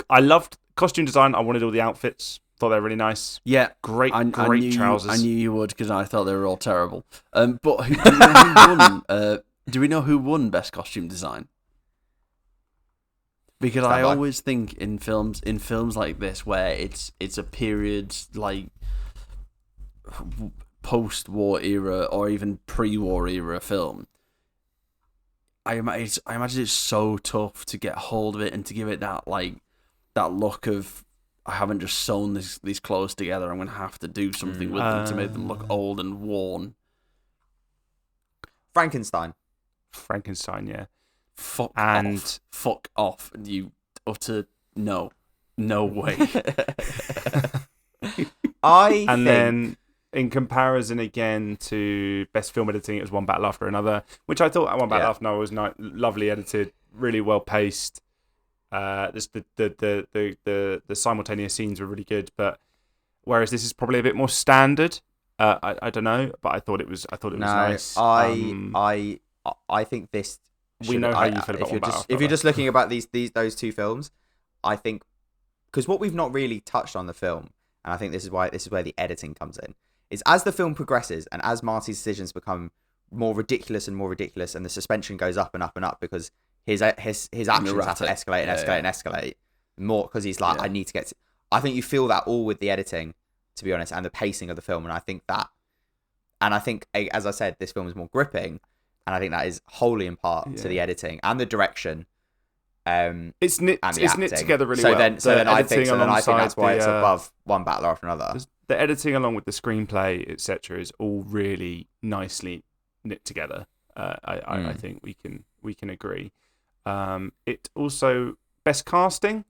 I loved costume design. I wanted all the outfits. Thought they were really nice. Yeah, great trousers. I knew you would, because I thought they were all terrible. But who won? Do we know who won Best Costume Design? Because I always think in films like this, where it's a period like post-war era or even pre-war era film, I imagine it's so tough to get hold of it and to give it that look of, I haven't just sewn these clothes together, I'm going to have to do something with them to make them look old and worn. Frankenstein, yeah. Fuck off. You utter no way. Then in comparison again to Best Film Editing, it was One Battle After Another, which I thought One Battle After Another was lovely edited, really well paced. The simultaneous scenes were really good, but whereas this is probably a bit more standard. I don't know, but I thought it was nice. I think this. We know how you feel about One Battle After Another. If you're just looking about those two films, I think, because what we've not really touched on the film, and I think this is where the editing comes in, is as the film progresses and as Marty's decisions become more ridiculous and the suspension goes up and up and up, because his actions have to escalate and escalate more, because he's like, I need to get to... I think you feel that all with the editing, to be honest, and the pacing of the film, and I think, as I said, this film is more gripping, and I think that is wholly in part to the editing and the direction. It's knit together really well. So then I think that's why it's above One Battle After Another. The editing along with the screenplay, etc., is all really nicely knit together. I think we can agree. It also Best Casting.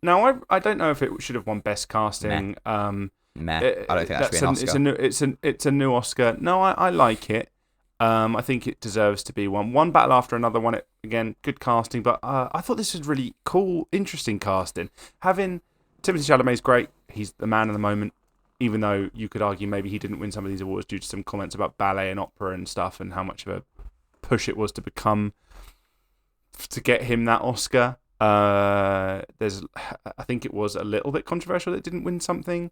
Now I don't know if it should have won Best Casting. I don't think that should be an Oscar. It's a new Oscar. No, I like it. I think it deserves to be one. One Battle After Another won it again. Good casting, but I thought this was really cool, interesting casting. Having Timothée Chalamet's great. He's the man of the moment. Even though you could argue maybe he didn't win some of these awards due to some comments about ballet and opera and stuff, and how much of a push it was to get him that Oscar. I think it was a little bit controversial that it didn't win something.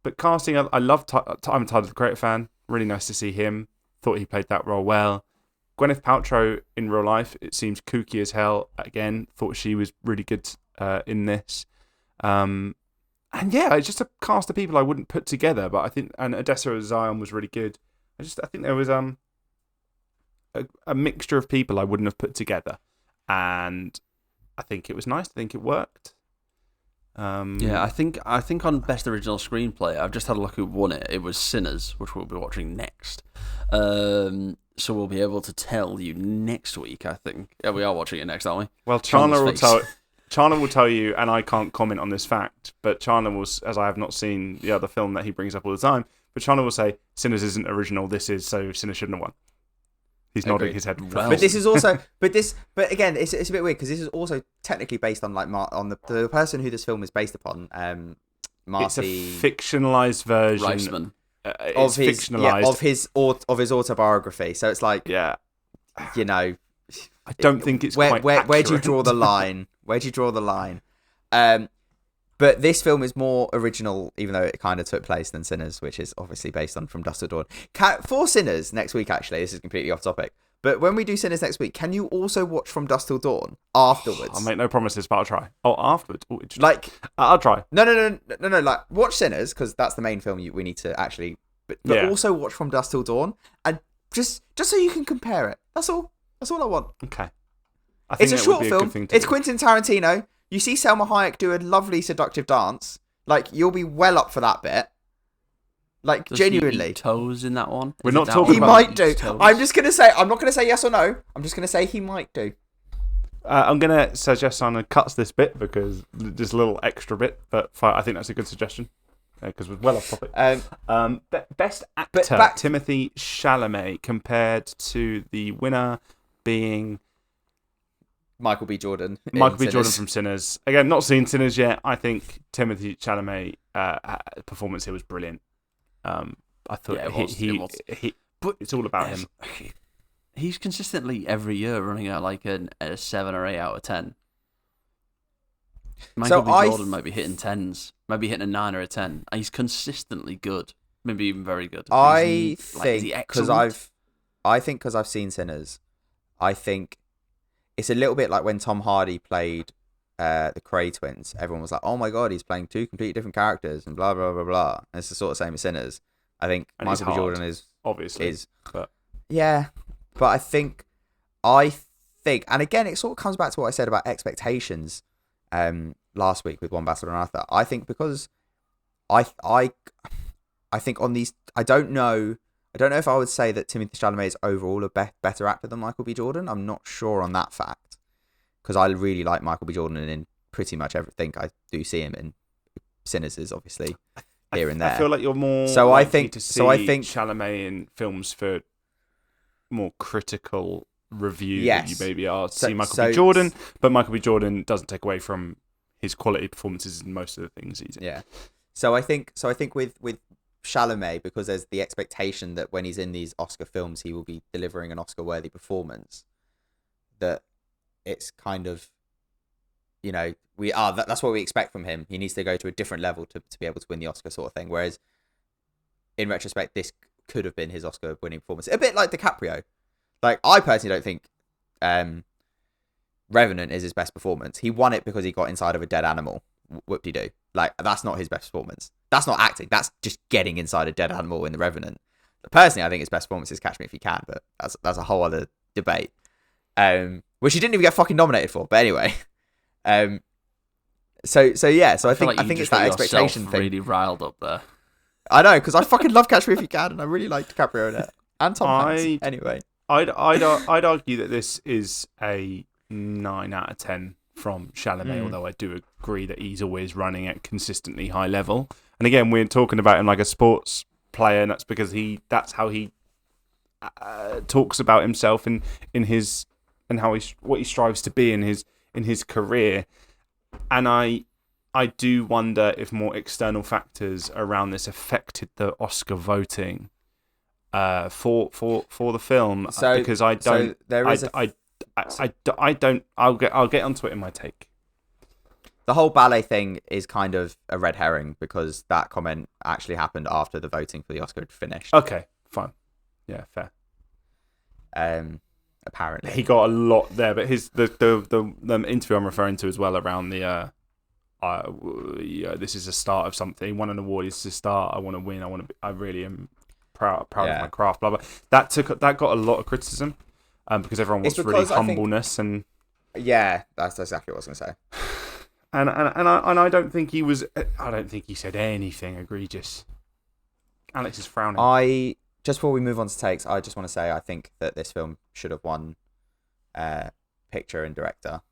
But casting, I love. I'm Tyler, the Creator fan. Really nice to see him. Thought he played that role well. Gwyneth Paltrow in real life, it seems kooky as hell. Again, thought she was really good in this. And yeah, it's just a cast of people I wouldn't put together. But I think, and Odessa Zion was really good. I think there was a mixture of people I wouldn't have put together, and I think it was nice. I think it worked. I think on Best Original Screenplay, I've just had a look who won it. It was Sinners, which we'll be watching next. So we'll be able to tell you next week, I think. Yeah, we are watching it next, aren't we? Well, Chandler Chandler will tell you, and I can't comment on this fact, but Chandler will, as I have not seen the other film that he brings up all the time, but Chandler will say, Sinners isn't original, this is, so Sinners shouldn't have won. He's nodding his head. Well, But this is also, but again, it's a bit weird because this is also technically based on like on the person who this film is based upon. Marty, it's a fictionalized version Reisman. It's fictionalized of his autobiography. So it's like, you know, I don't think it's where do you accurate. draw the line? Where do you draw the line? But this film is more original, even though it kind of took place than Sinners, which is obviously based on From Dusk Till Dawn. For Sinners next week, actually, this is completely off topic. But when we do Sinners next week, can you also watch From Dusk Till Dawn afterwards? I'll make no promises, but I'll try. Oh, afterwards? Ooh, like, I'll try. No. Like, watch Sinners, because that's the main film we need to actually... But also watch From Dusk Till Dawn, and just so you can compare it. That's all. That's all I want. Okay. I think It's a that would short be a film. good thing to It's do. Quentin Tarantino. You see Selma Hayek do a lovely seductive dance. Like, you'll be well up for that bit. Like, Does he genuinely. eat toes in that one? We're Is not it that talking He one about where might do. eats toes? I'm not going to say yes or no. I'm just going to say he might do. I'm going to suggest Simon cuts this bit because just a little extra bit, but I think that's a good suggestion because we're well off topic. Best actor, Timothy Chalamet, compared to the winner being Michael B. Jordan. Michael B. Jordan from Sinners. Again, not seen Sinners yet. I think Timothy Chalamet performance here was brilliant. I thought it's all about him. He's consistently every year running at like a 7 or 8 out of 10. Michael B. Jordan might be hitting 10s, maybe hitting a 9 or a 10. And he's consistently good, maybe even very good. I think because I've seen Sinners, I think it's a little bit like when Tom Hardy played the Cray twins. Everyone was like, "Oh my god, he's playing two completely different characters," and blah blah blah blah. And it's the sort of same as Sinners. I think And Michael B. Jordan is obviously, but yeah, but I think, and again, it sort of comes back to what I said about expectations last week with One Battle and Arthur. I think because I think on these, I don't know if I would say that Timothée Chalamet is overall a better actor than Michael B. Jordan. I'm not sure on that fact because I really like Michael B. Jordan in pretty much everything I do see him in. Sinners is obviously here and there. I feel like you're more so likely I think to see so I think Chalamet in films for more critical review Yes. than you maybe are to So- see Michael so- B. Jordan, but Michael B. Jordan doesn't take away from his quality performances in most of the things he's in. Yeah. So I think with Chalamet, because there's the expectation that when he's in these Oscar films he will be delivering an Oscar worthy performance, that it's kind of, you know, that's what we expect from him. He needs to go to a different level to be able to win the Oscar sort of thing. Whereas in retrospect, this could have been his Oscar winning performance. A bit like DiCaprio. Like, I personally don't think Revenant is his best performance. He won it because he got inside of a dead animal. Whoop-de-doo. Like, that's not his best performance. That's not acting. That's just getting inside a dead animal in The Revenant. Personally, I think his best performance is Catch Me If You Can, but that's a whole other debate. Which he didn't even get fucking nominated for. But anyway. So I think it's that expectation thing. Really riled up there. I know, because I fucking love Catch Me If You Can, and I really like DiCaprio in it. And Tom Hanks. Anyway. I'd argue that this is a 9 out of 10 from Chalamet, although I do agree that he's always running at consistently high level. And again, we're talking about him like a sports player, and that's because that's how he talks about himself in his and how what he strives to be in his career. And I do wonder if more external factors around this affected the Oscar voting for the film, because I don't. I'll get onto it in my take. The whole ballet thing is kind of a red herring because that comment actually happened after the voting for the Oscar had finished. Okay, fine. Yeah, fair. Apparently, he got a lot there, but the interview I'm referring to as well around the this is a start of something. He won an award. It's a start. I want to win. I really am proud of my craft. Blah blah. That got a lot of criticism because everyone wants really humbleness and. Yeah, that's exactly what I was going to say. And I don't think he was. I don't think he said anything egregious. Alex is frowning. Just before we move on to takes, I just want to say I think that this film should have won picture and director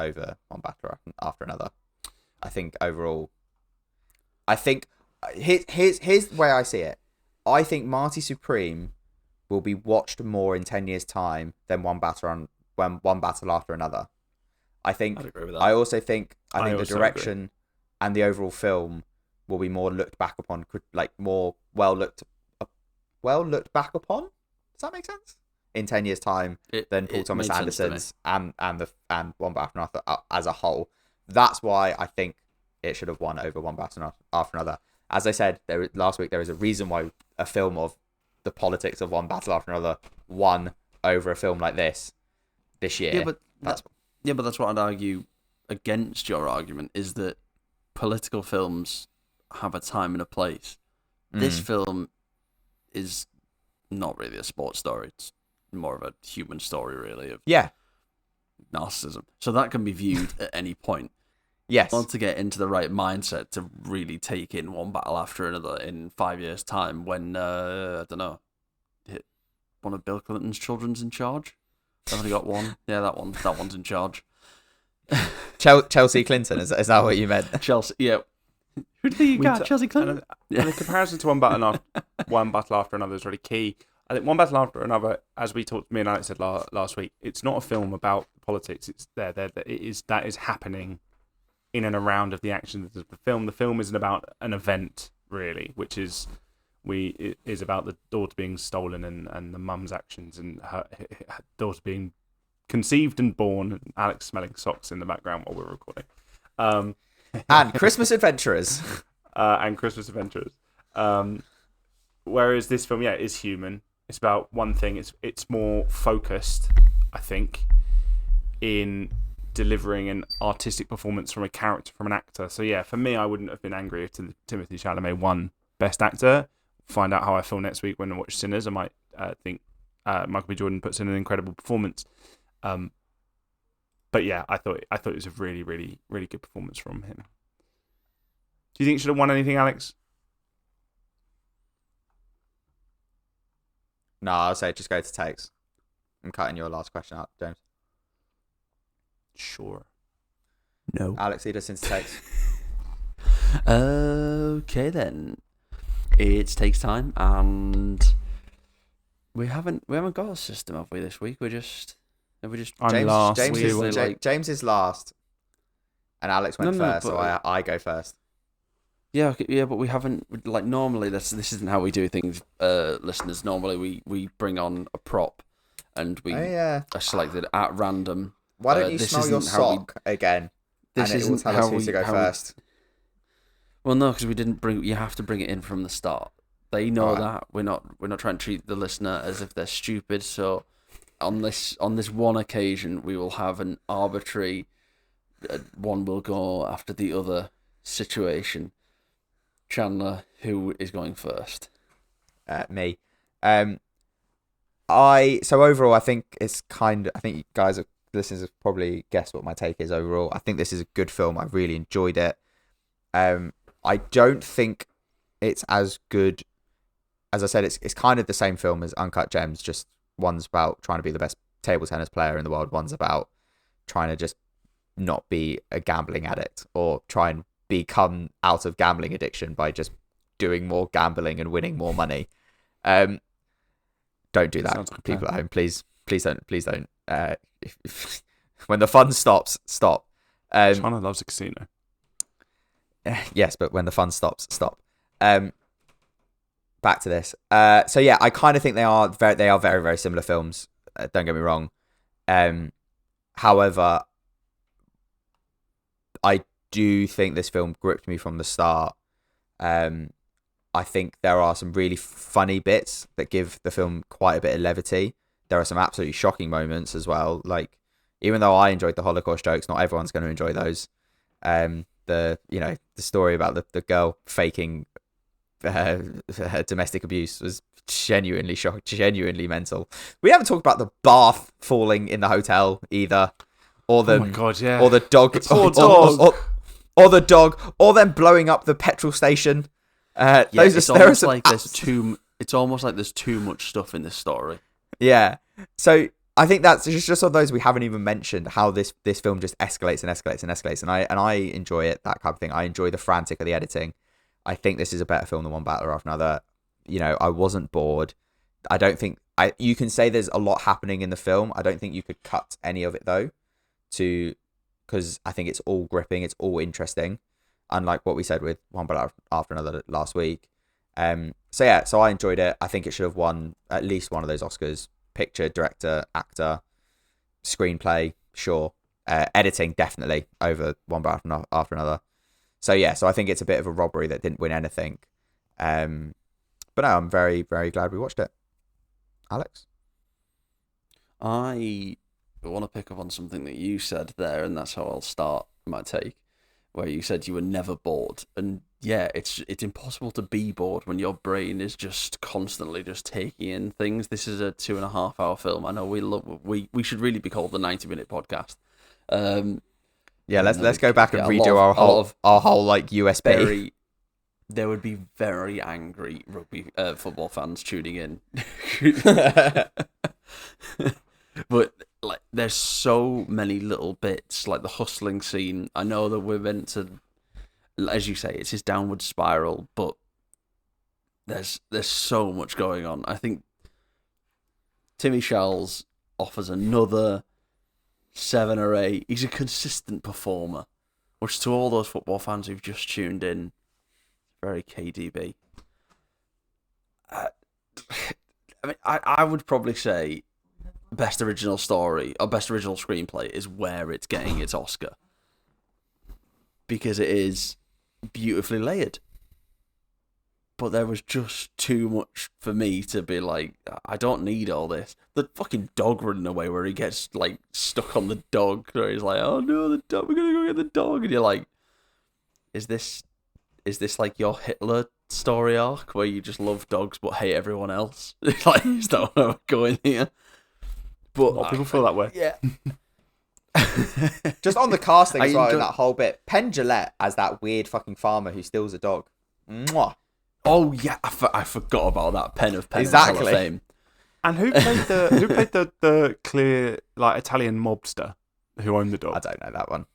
over one battle after another. I think overall, here's the way I see it. I think Marty Supreme will be watched more in 10 years' time than one battle after another. I'd agree with that. I also think the direction agree. and the overall film will be more looked back upon, like more well looked back upon. Does that make sense? In 10 years' time than Paul Thomas Anderson's and One Battle After as a whole. That's why I think it should have won over One Battle After Another. As I said last week, there is a reason why a film of the politics of One Battle After Another won over a film like this year. Yeah, but that's what I'd argue against your argument, is that political films have a time and a place. This film is not really a sports story. It's more of a human story, really, of narcissism. So that can be viewed at any point. Yes. I want to get into the right mindset to really take in One Battle After Another in 5 years' time when, I don't know, one of Bill Clinton's children's in charge? I've only got one. Yeah, that one's in charge. Chelsea Clinton, is that what you meant? Chelsea, yeah. Who do you think you got? Chelsea Clinton? And the comparison to One Battle After Another is really key. I think One Battle After Another, as me and Alex said last week, it's not a film about politics. It's that is happening in and around of the actions of the film. The film isn't about an event, really, which is about the daughter being stolen and the mum's actions and her daughter being conceived and born, and Alex smelling socks in the background while we're recording. And Christmas Adventurers. Whereas this film, is human. It's about one thing. It's more focused, I think, in delivering an artistic performance from a character, from an actor. So yeah, for me, I wouldn't have been angry if Timothée Chalamet won Best Actor. Find out how I feel next week when I watch Sinners. I might think Michael B. Jordan puts in an incredible performance. But yeah, I thought it was a really, really, really good performance from him. Do you think he should have won anything, Alex? No, I'll say just go to takes. I'm cutting your last question out, James. Sure. No. Alex, lead us into takes. Okay then. It takes time, and we haven't got a system, have we, this week? I'm last. James is last, and Alex went first, so I go first. Yeah, okay, yeah, but we haven't, like, normally this isn't how we do things, listeners. Normally we bring on a prop and we are selected at random. Why don't you smell your sock again? This and isn't tell how us who to go first. Well, no, because we didn't bring. You have to bring it in from the start. They know that we're not trying to treat the listener as if they're stupid. So on this one occasion, we will have an arbitrary. One will go after the other situation. Chandler, who is going first? Me. Overall, I think it's I think you guys, listeners, have probably guessed what my take is overall. I think this is a good film. I really enjoyed it. I don't think it's as good. As I said, it's kind of the same film as Uncut Gems. Just one's about trying to be the best table tennis player in the world. One's about trying to just not be a gambling addict or try and become out of gambling addiction by just doing more gambling and winning more money. Don't do that, like people at home. Please don't. When the fun stops, stop. Chandler loves a casino. Yes, but when the fun stops, stop. Back to this. So yeah, I kind of think they are very, very similar films. Don't get me wrong. However, I do think this film gripped me from the start. I think there are some really funny bits that give the film quite a bit of levity. There are some absolutely shocking moments as well. Like, even though I enjoyed the Holocaust jokes, not everyone's going to enjoy those. The story about the girl faking domestic abuse was genuinely genuinely mental. We haven't talked about the bath falling in the hotel either, or the oh my God, yeah, or the dog, or the dog, or them blowing up the petrol station. It's almost like there's too much stuff in this story. Yeah, so I think that's just of those we haven't even mentioned, how this film just escalates and escalates and escalates, and I enjoy it, that kind of thing. I enjoy the frantic of the editing. I think this is a better film than One Battle After Another. I wasn't bored. I don't think you can say there's a lot happening in the film. I don't think you could cut any of it though, because I think it's all gripping, it's all interesting, unlike what we said with One Battle After Another last week. So I enjoyed it. I think it should have won at least one of those Oscars: picture, director, actor, screenplay, sure. Editing definitely over One Battle After Another. So I think it's a bit of a robbery that didn't win anything. But no, I'm very, very glad we watched it. Alex? I want to pick up on something that you said there, and that's how I'll start my take, where you said you were never bored. And yeah, it's impossible to be bored when your brain is just constantly just taking in things. This is a 2.5 hour film. I know we should really be called the 90-minute podcast. Let's go back and redo our whole like USB. There would be very angry rugby football fans tuning in. But like, there's so many little bits, like the hustling scene. I know that we're meant to, as you say, it's his downward spiral, but there's so much going on. I think Timmy Shells offers another 7 or 8. He's a consistent performer, which to all those football fans who've just tuned in, very KDB. I would probably say best original story or best original screenplay is where it's getting its Oscar, because it is beautifully layered. But there was just too much for me to be like, I don't need all this. The fucking dog running away where he gets like stuck on the dog, where he's like, oh no, the dog, we're gonna go get the dog, and you're like, is this like your Hitler story arc where you just love dogs but hate everyone else? Like, is that where we're going here? But a lot of people feel that way. Yeah. Just on the casting as well, in that whole bit. Penn Jillette as that weird fucking farmer who steals a dog. Mwah. Oh yeah, I forgot about that. Penn exactly. Hall of Fame. And who played the clear like Italian mobster who owned the dog? I don't know that one.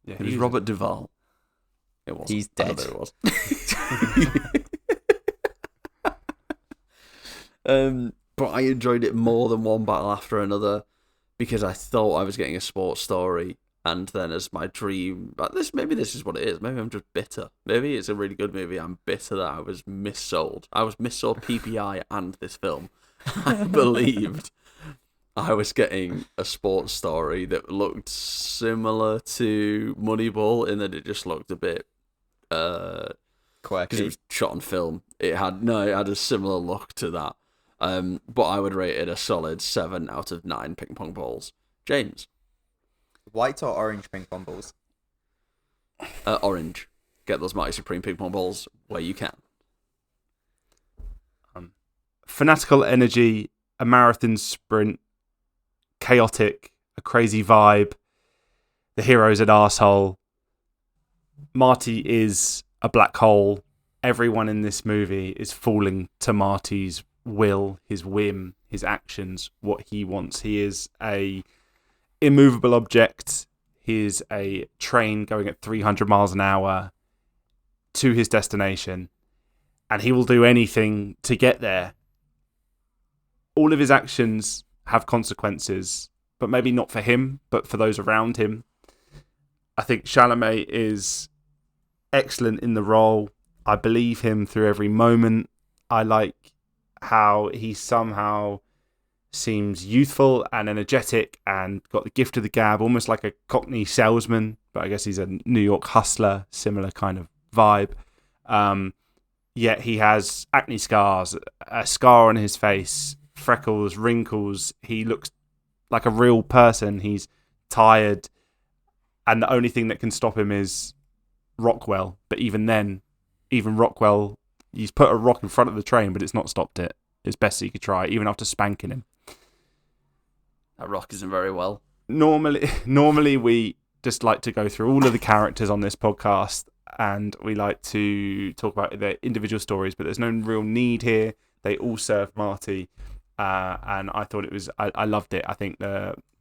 Yeah, it was Robert Duvall. It was. He's dead. It was. But I enjoyed it more than One Battle After Another, because I thought I was getting a sports story, and then as my dream, maybe this is what it is. Maybe I'm just bitter. Maybe it's a really good movie. I'm bitter that I was missold. I was missold PPI and this film. I believed I was getting a sports story that looked similar to Moneyball in that it just looked a bit quirky, because it was shot on film. It had a similar look to that. But I would rate it a solid 7 out of 9 ping pong balls. James? White or orange ping pong balls? Orange. Get those Marty Supreme ping pong balls where you can. Fanatical energy, a marathon sprint, chaotic, a crazy vibe. The hero's an arsehole. Marty is a black hole. Everyone in this movie is falling to Marty's will, his whim, his actions, what he wants. He is a immovable object. He is a train going at 300 miles an hour to his destination, and he will do anything to get there. All of his actions have consequences, but maybe not for him, but for those around him. I think Chalamet is excellent in the role. I believe him through every moment. I like how he somehow seems youthful and energetic and got the gift of the gab, almost like a Cockney salesman, but I guess he's a New York hustler, similar kind of vibe. Yet he has acne scars, a scar on his face, freckles, wrinkles. He looks like a real person. He's tired, and the only thing that can stop him is Rockwell. But even then, even Rockwell, he's put a rock in front of the train, but it's not stopped it as best he could try, even after spanking him. That rock isn't very well. Normally we just like to go through all of the characters on this podcast, and we like to talk about their individual stories, but there's no real need here. They all serve Marty. and I thought it was. I loved it. I think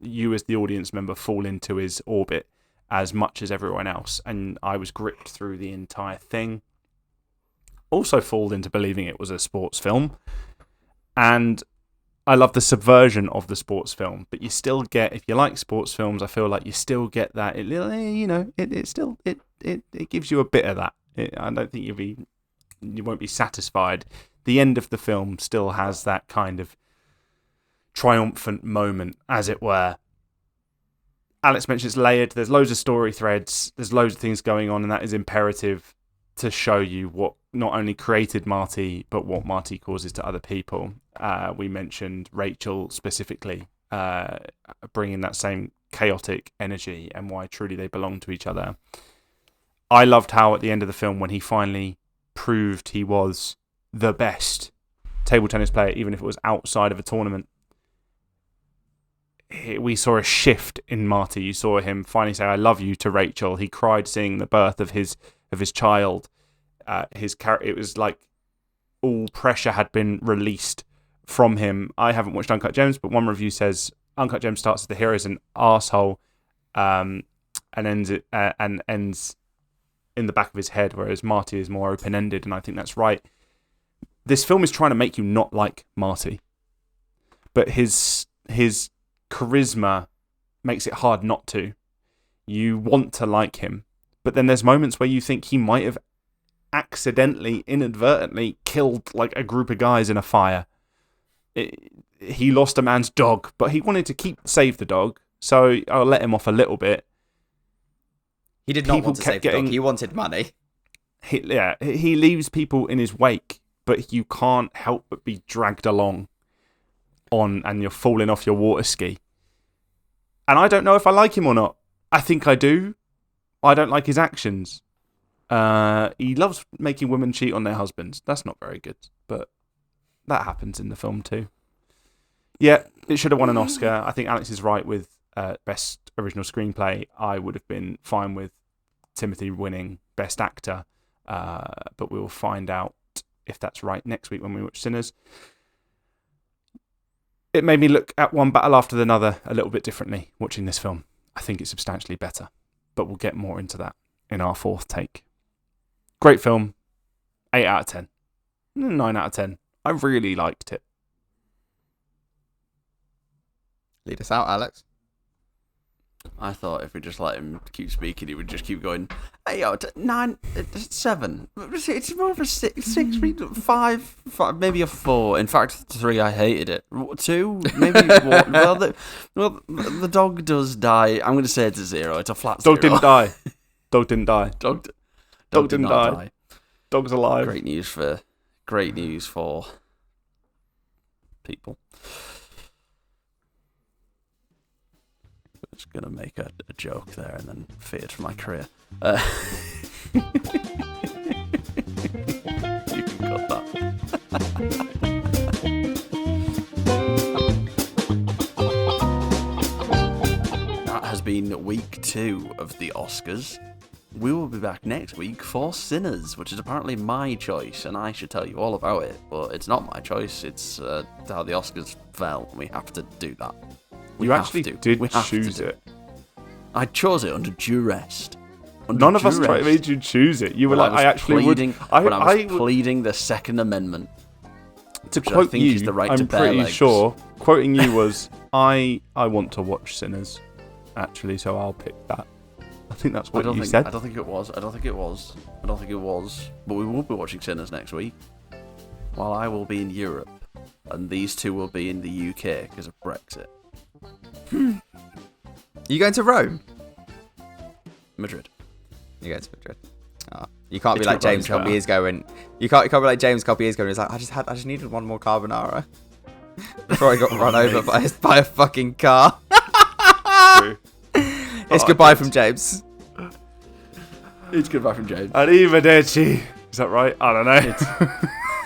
you as the audience member fall into his orbit as much as everyone else, and I was gripped through the entire thing. Also fall into believing it was a sports film, and I love the subversion of the sports film, but you still get, if you like sports films, I feel like you still get that. It gives you a bit of that. I don't think you won't be satisfied. The end of the film still has that kind of triumphant moment, as it were. Alex mentioned it's layered. There's loads of story threads. There's loads of things going on, and that is imperative to show you what not only created Marty, but what Marty causes to other people. We mentioned Rachel specifically, bringing that same chaotic energy and why truly they belong to each other. I loved how at the end of the film, when he finally proved he was the best table tennis player, even if it was outside of a tournament, we saw a shift in Marty. You saw him finally say, "I love you" to Rachel. He cried seeing the birth of his child. It was like all pressure had been released from him. I haven't watched Uncut Gems, but one review says Uncut Gems starts as the hero's an arsehole, and ends in the back of his head, whereas Marty is more open-ended, and I think that's right. This film is trying to make you not like Marty, but his charisma makes it hard not to. You want to like him, but then there's moments where you think he might have accidentally, inadvertently killed like a group of guys in a fire. He lost a man's dog, but he wanted to save the dog, so I'll let him off a little bit. He did not want to save the dog. He wanted money. He leaves people in his wake, but you can't help but be dragged along and you're falling off your water ski. And I don't know if I like him or not. I think I do. I don't like his actions. He loves making women cheat on their husbands. That's not very good, but that happens in the film too. Yeah, it should have won an Oscar. I think Alex is right with Best Original Screenplay. I would have been fine with Timothy winning Best Actor, but we will find out if that's right next week when we watch Sinners. It made me look at one battle after another a little bit differently watching this film. I think it's substantially better, but we'll get more into that in our fourth take. Great film. 8 out of 10. 9 out of 10. I really liked it. Lead us out, Alex. I thought if we just let him keep speaking, he would just keep going. 8 out of 9, 7. It's more of a 6, 5, maybe a 4. In fact, 3, I hated it. 2, maybe 1. The dog does die. I'm going to say it's a 0. It's a flat 0. Dog didn't die. Dog didn't die. Dog didn't die. Dog's alive. Great news for people. I'm just going to make a joke there and then feared for my career. You can cut that. That has been week 2 of the Oscars. We will be back next week for Sinners, which is apparently my choice, and I should tell you all about it, but it's not my choice. It's how the Oscars fell. We have to do that. You actually did choose it. I chose it under duress. None of us made you choose it. You were like, I actually would. I was pleading the Second Amendment. To quote you, I'm pretty sure, quoting you was, I want to watch Sinners, actually, so I'll pick that. I think that's what you said. I don't think it was. But we will be watching Sinners next week, while I will be in Europe, and these two will be in the UK because of Brexit. You going to Rome? Madrid. You're going to Madrid. Oh, you can't be like James a couple years ago when you can't be like James a couple years ago. And he's like, I just needed one more carbonara before I got run over by a fucking car. True. It's goodbye from James. It's goodbye from James. Arrivederci. Is that right? I don't know.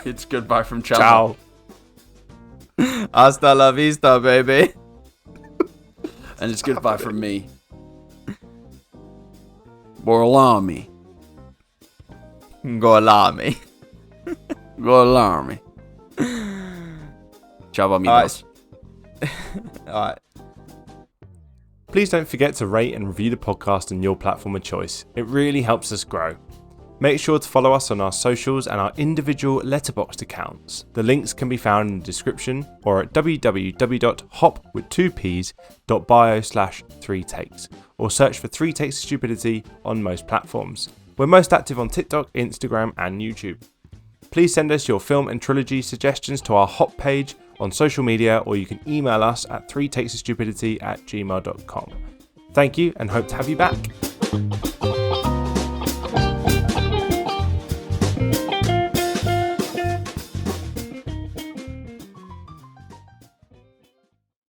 It's goodbye from Chandler. Ciao. Hasta la vista, baby. And it's goodbye from me. Borlami. Golami. Golami. Java me All dos. All right. Please don't forget to rate and review the podcast on your platform of choice. It really helps us grow. Make sure to follow us on our socials and our individual Letterboxd accounts. The links can be found in the description or at www.hop.bio/3takes or search for 3 Takes of Stupidity on most platforms. We're most active on TikTok, Instagram and YouTube. Please send us your film and trilogy suggestions to our Hop page on social media, or you can email us at 3takesofstupidity@gmail.com. Thank you and hope to have you back.